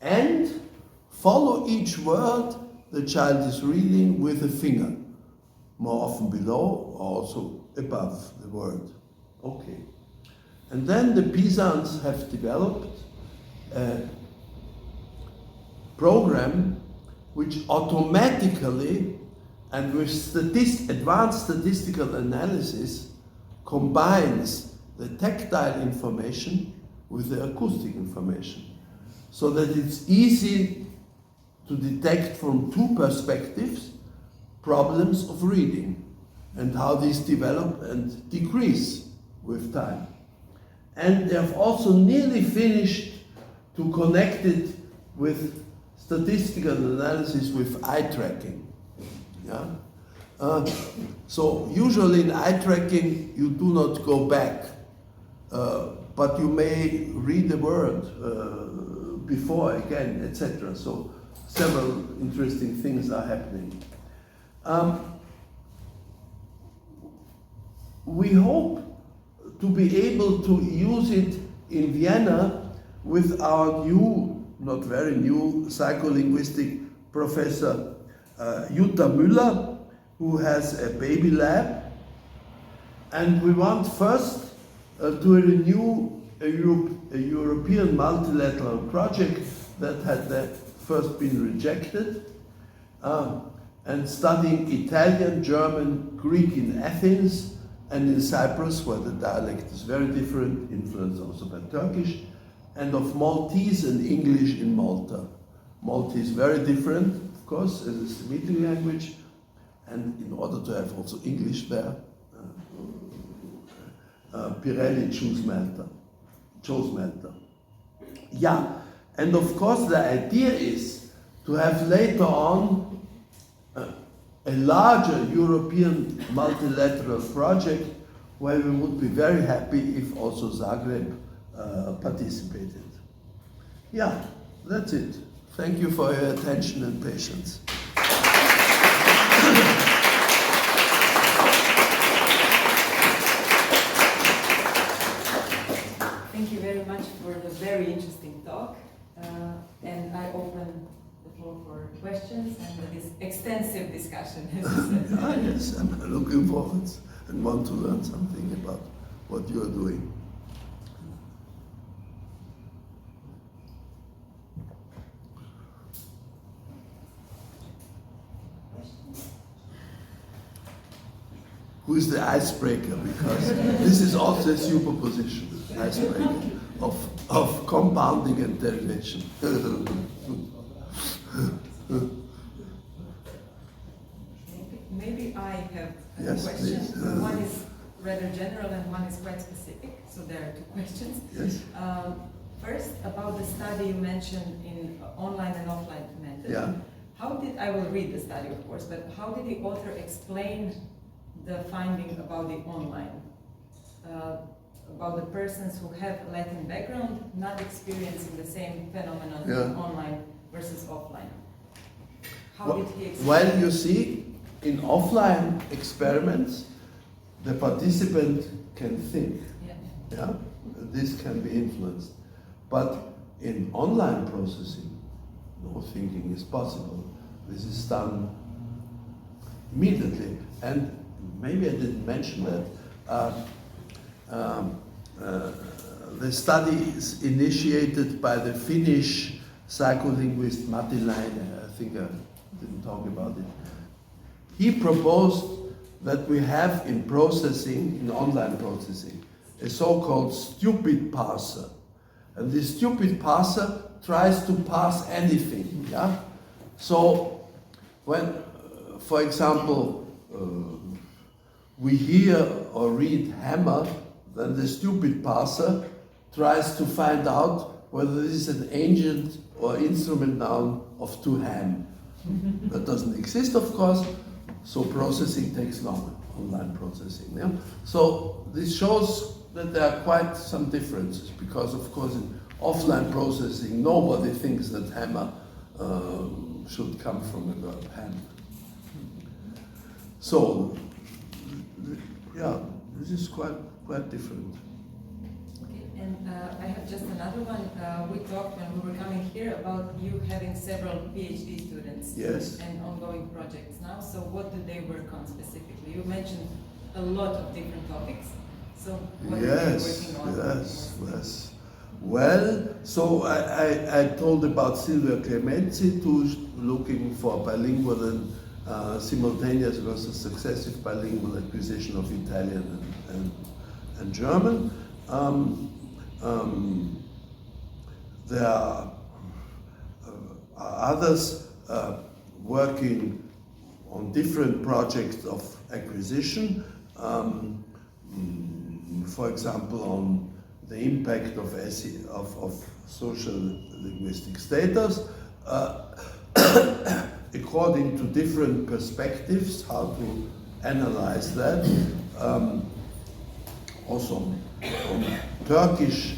and follow each word the child is reading with a finger, more often below or also above the word. Okay. And then the Pisans have developed a program which automatically and with advanced statistical analysis combines the tactile information with the acoustic information, so that it's easy to detect from 2 perspectives problems of reading and how these develop and decrease with time. And they have also nearly finished to connect it with statistical analysis with eye tracking. Yeah? So usually in eye tracking you do not go back, but you may read the word before again, etc. So several interesting things are happening. We hope to be able to use it in Vienna with our new, not very new, psycholinguistic professor Jutta Müller, who has a baby lab. And we want first to renew a European multilateral project that had first been rejected, and studying Italian, German, Greek in Athens, and in Cyprus, where the dialect is very different, influenced also by Turkish, and of Maltese and English in Malta. Maltese is very different, of course, as a Semitic language, and in order to have also English there, Pirelli chose Malta. Yeah, and of course the idea is to have later on a larger European multilateral project where we would be very happy if also Zagreb participated. Yeah, that's it. Thank you for your attention and patience. Thank you very much for the very interesting talk. And I open the floor for questions and this extensive discussion. Yes, I'm looking forward and want to learn something about what you are doing. Who is the icebreaker? Because this is also a superposition, icebreaker of compounding and derivation. Maybe I have a Yes, question. please. One is rather general and one is quite specific, so there are 2 questions. Yes. First, about the study you mentioned in online and offline method. Yeah. I will read the study, of course, but how did the author explain the finding about the online? About the persons who have Latin background not experiencing the same phenomenon online versus offline. How did he explain? Well, you see, in offline experiments, the participant can think. Yeah? This can be influenced. But in online processing, no thinking is possible. This is done immediately. And maybe I didn't mention that. The study is initiated by the Finnish psycholinguist Matti Laine. I think I didn't talk about it. He proposed that we have in processing, in online processing, a so-called stupid parser. And this stupid parser tries to parse anything. Yeah? So when, for example, we hear or read hammer, then the stupid passer tries to find out whether this is an agent or instrument noun of to ham. That doesn't exist, of course, so processing takes longer, online processing. Yeah? So this shows that there are quite some differences, because of course in offline processing nobody thinks that hammer should come from the verb ham. So, yeah, this is quite different. Okay, and I have just another one. We talked when we were coming here about you having several PhD students. Yes. And ongoing projects now. So what do they work on specifically? You mentioned a lot of different topics. So what are they working on? Yes. Well, so I told about Silvia Clemenzi, who's looking for bilingual and simultaneous versus successive bilingual acquisition of Italian and German. There are others working on different projects of acquisition. For example, on the impact of social linguistic status, according to different perspectives, how to analyze that. Also on Turkish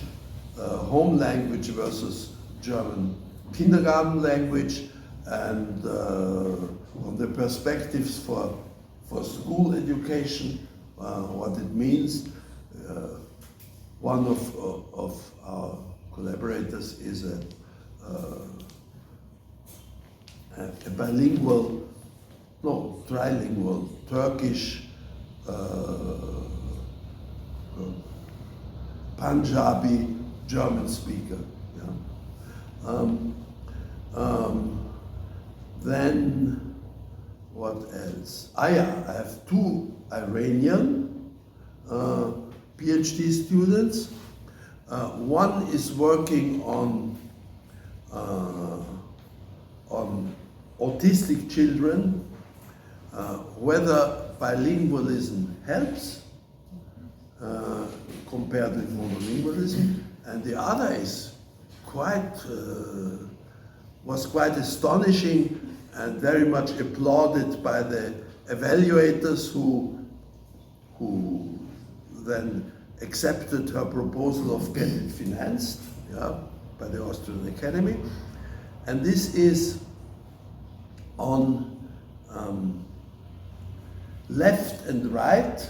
home language versus German kindergarten language, and on the perspectives for school education, what it means. One of our collaborators is a bilingual, no, trilingual Turkish, Punjabi German speaker. Yeah. Then what else? I have two Iranian PhD students. One is working on autistic children, whether bilingualism helps compared with monolingualism, and the other is was quite astonishing and very much applauded by the evaluators who then accepted her proposal of getting it financed, yeah, by the Austrian Academy. And this is on left and right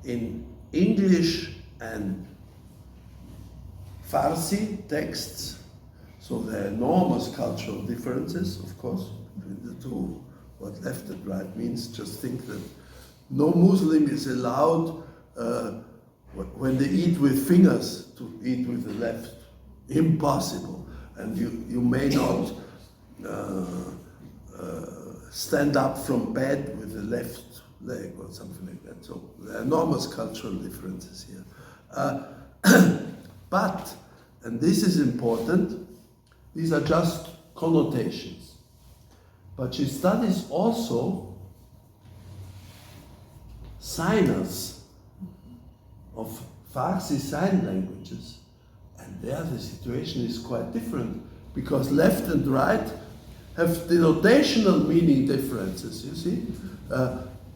in English and Farsi texts. So there are enormous cultural differences, of course, between the two. What left and right means, just think that no Muslim is allowed, when they eat with fingers, to eat with the left. Impossible. And you may not stand up from bed with the left leg or something like that. So there are enormous cultural differences here. But, and this is important, these are just connotations. But she studies also signers of Farsi sign languages, and there the situation is quite different, because left and right have denotational meaning differences, you see?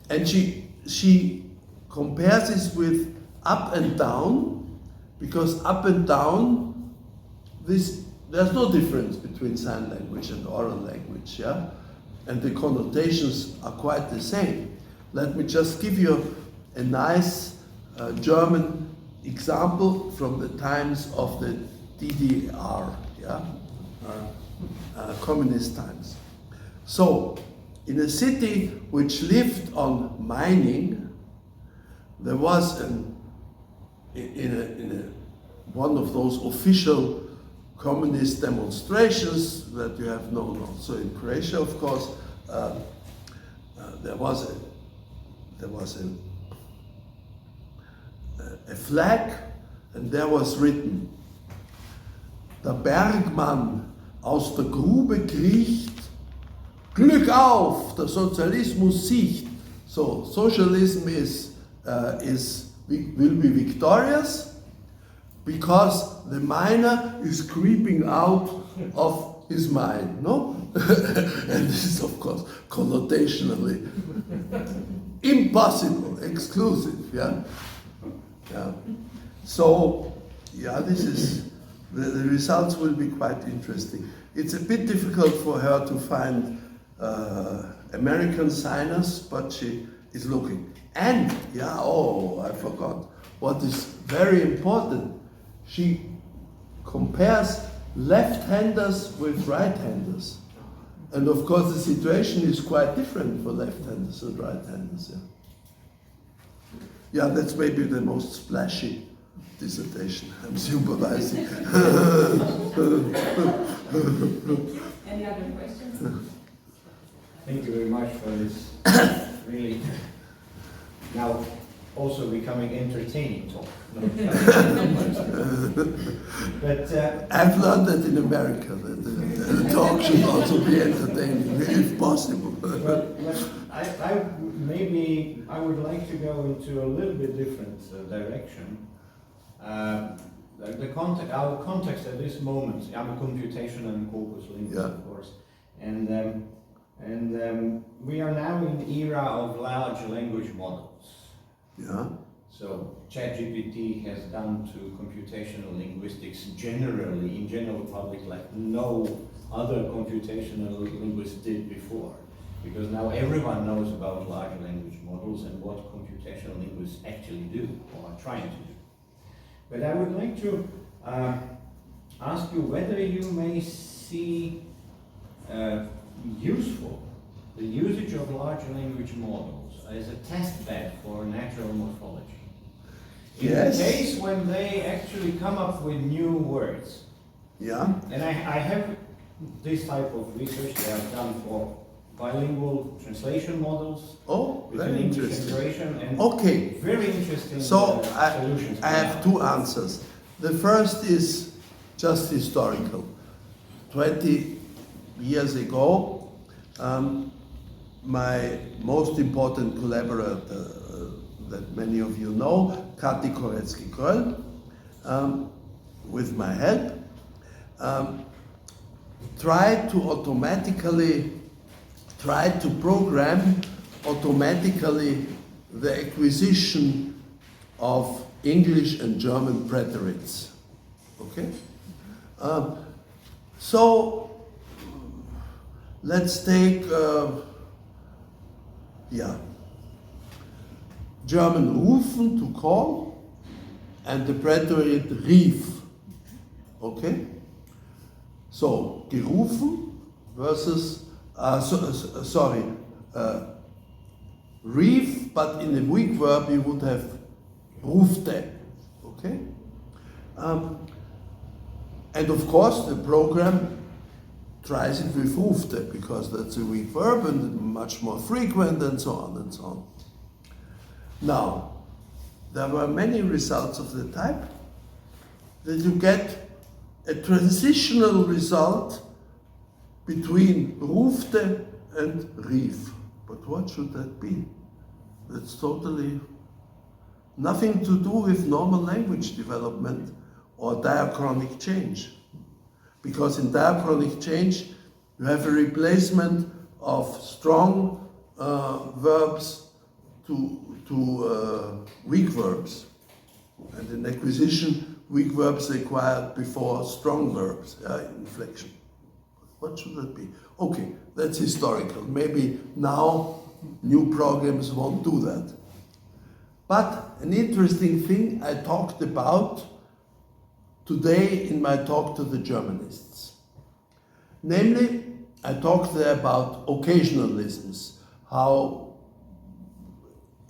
And she compares this with up and down, because up and down, there's no difference between sign language and oral language, yeah? And the connotations are quite the same. Let me just give you a nice German example from the times of the DDR, yeah? Communist times. So, in a city which lived on mining, there was one of those official communist demonstrations that you have known also in Croatia, of course. There was a flag, and there was written, "Der Bergmann aus der Grube kriecht, Glück auf, der Sozialismus siegt." So socialism will be victorious because the miner is creeping out of his mine, no? And this is, of course, connotationally impossible, exclusive, yeah? Yeah. So, yeah, this is, the results will be quite interesting. It's a bit difficult for her to find American signers, but she is looking. And, yeah, oh, I forgot, what is very important, she compares left-handers with right-handers. And of course the situation is quite different for left-handers and right-handers. Yeah. Yeah, that's maybe the most splashy dissertation I'm supervising. Any other questions? Thank you very much for this really now also becoming entertaining talk. But I've learned that in America that the talk should also be entertaining, if possible. Maybe I would like to go into a little bit different direction. Our context at this moment, I'm a computation and corpus linguist, yeah. Of course, and we are now in the era of large language models. Yeah. So ChatGPT has done to computational linguistics generally, in general public, like no other computational linguist did before. Because now everyone knows about large language models and what computational linguists actually do or are trying to do. But I would like to ask you whether you may see useful the usage of large language models as a test bed for natural morphology. In Yes. the case when they actually come up with new words. Yeah. And I have this type of research that I've done for bilingual translation models. Oh, with very an English interesting. translation and Okay. very interesting So solutions. I have two answers. The first is just historical. 20 years ago, my most important collaborator that many of you know, Kati Koretsky-Kröll, with my help, tried to program automatically the acquisition of English and German preterites. Okay? So let's take German rufen, to call, and the preterite rief. Okay? So gerufen versus rief, but in a weak verb you would have rufte. Okay? And of course the program tries it with rufte because that's a weak verb and much more frequent and so on and so on. Now, there were many results of the type that you get a transitional result between rufte and rief. But what should that be? That's totally nothing to do with normal language development or diachronic change. Because in diachronic change, you have a replacement of strong verbs to weak verbs. And in acquisition, weak verbs required before strong verbs, inflection. What should that be? Okay, that's historical. Maybe now new programs won't do that. But an interesting thing I talked about today in my talk to the Germanists. Namely, I talked there about occasionalisms, how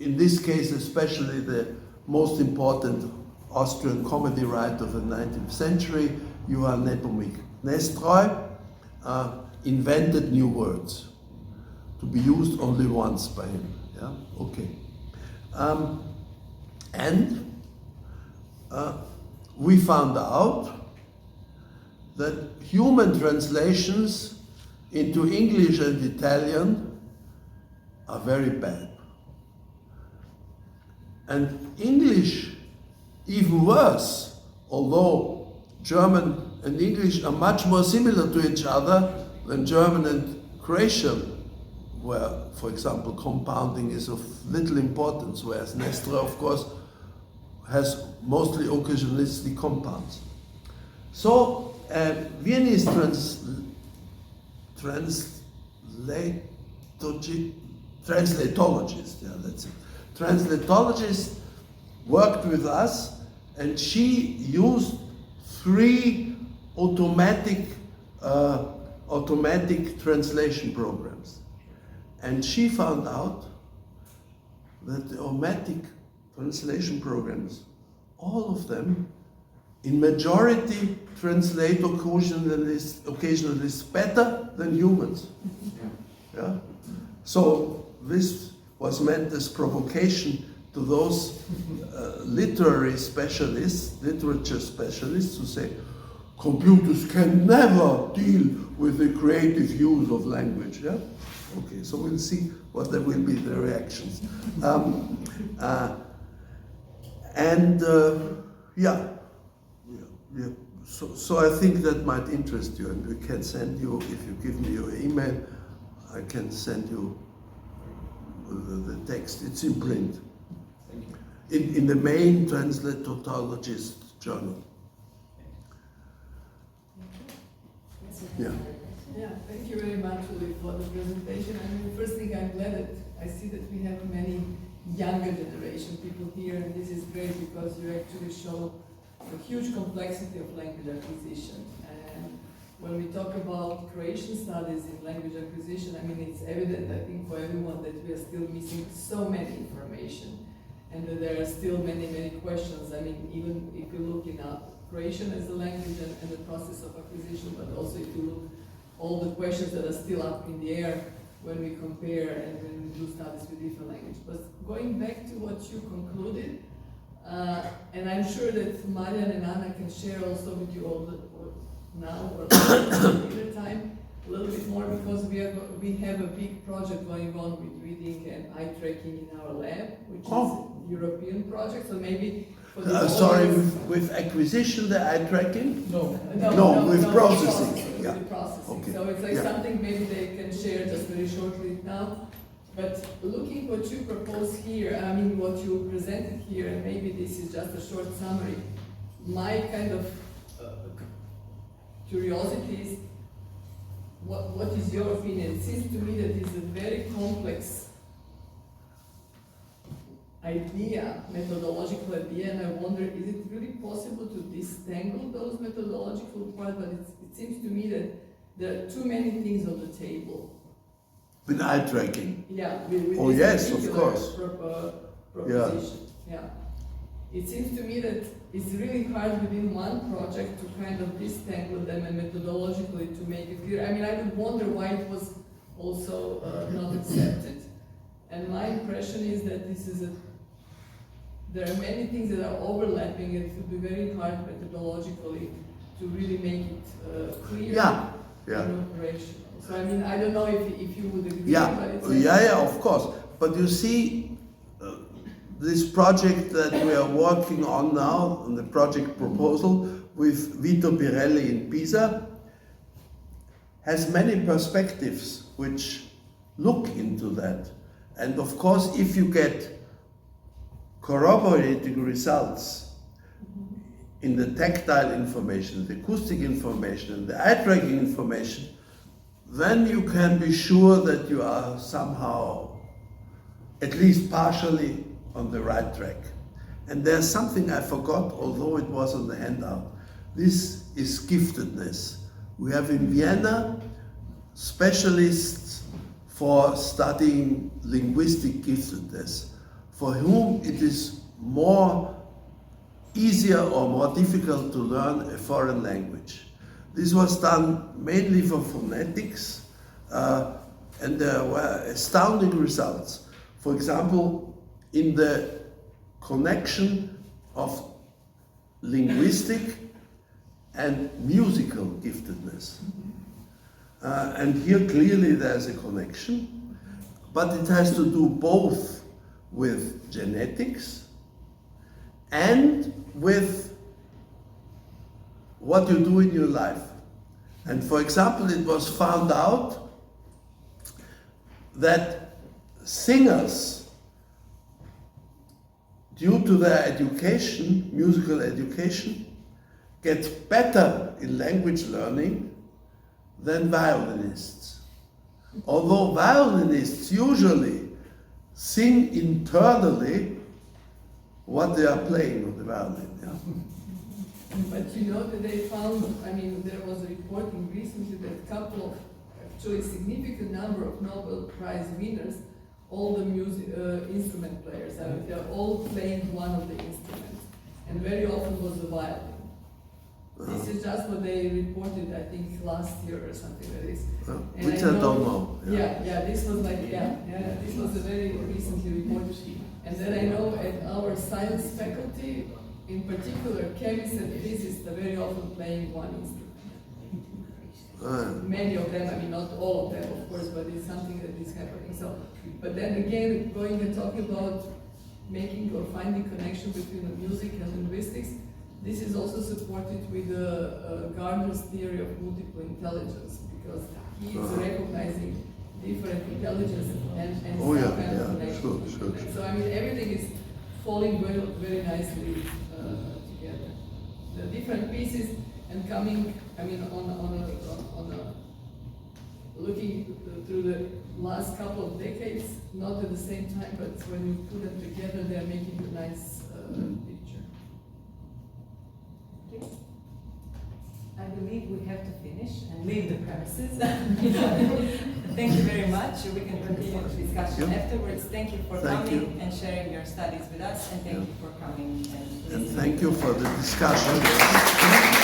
in this case especially the most important Austrian comedy writer of the 19th century, Johann Nepomuk Nestroy, invented new words to be used only once by him. Yeah, okay. We found out that human translations into English and Italian are very bad. And English, even worse, although German and English are much more similar to each other than German and Croatian, where, for example, compounding is of little importance, whereas Nestor, of course, has mostly occasionalistic compounds. So, Viennese translatologist, yeah, that's it. Translatologist worked with us, and she used 3 automatic translation programs. And she found out that the automatic translation programs, all of them, in majority, translate occasionalists better than humans. Yeah? So this was meant as provocation to those literature specialists who say, computers can never deal with the creative use of language. Yeah? Okay, so we'll see what there will be the reactions. So I think that might interest you, and we can send you, if you give me your email, I can send you the text. It's in print. Thank you. In the main translatologist journal. Yeah. Yeah, thank you very much for the presentation. I mean, the first thing I'm glad that I see that we have many younger generation people here, and this is great because you actually show a huge complexity of language acquisition. And when we talk about Croatian studies in language acquisition, I mean, it's evident, I think, for everyone that we are still missing so many information, and that there are still many, many questions. I mean, even if you look in Croatian as a language and the process of acquisition, but also if you look all the questions that are still up in the air when we compare and when we do studies with different languages. But going back to what you concluded, and I'm sure that Marian and Anna can share also with you all now or later time a little bit more, because we have a big project going on with reading and eye tracking in our lab, which is a European project. So maybe for the sorry, with acquisition, the eye tracking? No. No, with processing. Yeah. With processing. Okay. So it's like Yeah. something maybe they can share just very shortly now. But looking what you propose here, I mean what you presented here, and maybe this is just a short summary, my kind of curiosity is, what is your opinion? It seems to me that it's a very complex idea, methodological idea, and I wonder, is it really possible to disentangle those methodological parts? But it seems to me that there are too many things on the table. With eye tracking? Yeah. With Oh this yes, of particular course. Proposition. Yeah. It seems to me that it's really hard within one project to kind of disentangle them and methodologically to make it clear. I mean, I would wonder why it was also not accepted. And my impression is that there are many things that are overlapping, and it would be very hard methodologically to really make it clear and operational. So I mean, I don't know if you would agree, but it's of course. But you see, this project that we are working on now, on the project proposal with Vito Pirelli in Pisa, has many perspectives which look into that. And of course, if you get corroborating results in the tactile information, the acoustic information, and the eye tracking information, then you can be sure that you are somehow, at least partially, on the right track. And there's something I forgot, although it was on the handout. This is giftedness. We have in Vienna specialists for studying linguistic giftedness, for whom it is more easier or more difficult to learn a foreign language. This was done mainly for phonetics, and there were astounding results. For example, in the connection of linguistic and musical giftedness. And here clearly there's a connection, but it has to do both with genetics and with what you do in your life. And for example, it was found out that singers, due to their education, musical education, get better in language learning than violinists. Although violinists usually sing internally what they are playing on the violin. Yeah? But you know that they found, I mean, there was a reporting recently that a couple of, actually significant number of Nobel Prize winners, all the music instrument players, I mean, they're all playing one of the instruments, and very often was the violin. This is just what they reported, I think, last year or something like this. Which I don't know. Yeah, this was like, this was a very recently reported. And then I know at our science faculty, in particular, chemists and physicists are very often playing one instrument. Many of them, I mean, not all of them, of course, but it's something that is happening. So, but then again, going and talking about making or finding connection between the music and linguistics, this is also supported with Gardner's theory of multiple intelligence, because he is recognizing different intelligence and some kind of connection. Sure. So I mean, everything is falling very, very nicely together. The different pieces and coming, I mean, looking through the last couple of decades, not at the same time, but when you put them together, they are making a nice picture. I believe we have to finish and leave the premises. Thank you very much. We can continue the discussion afterwards. Thank you for coming and sharing your studies with us, and thank you for coming and listening. And thank you for the discussion.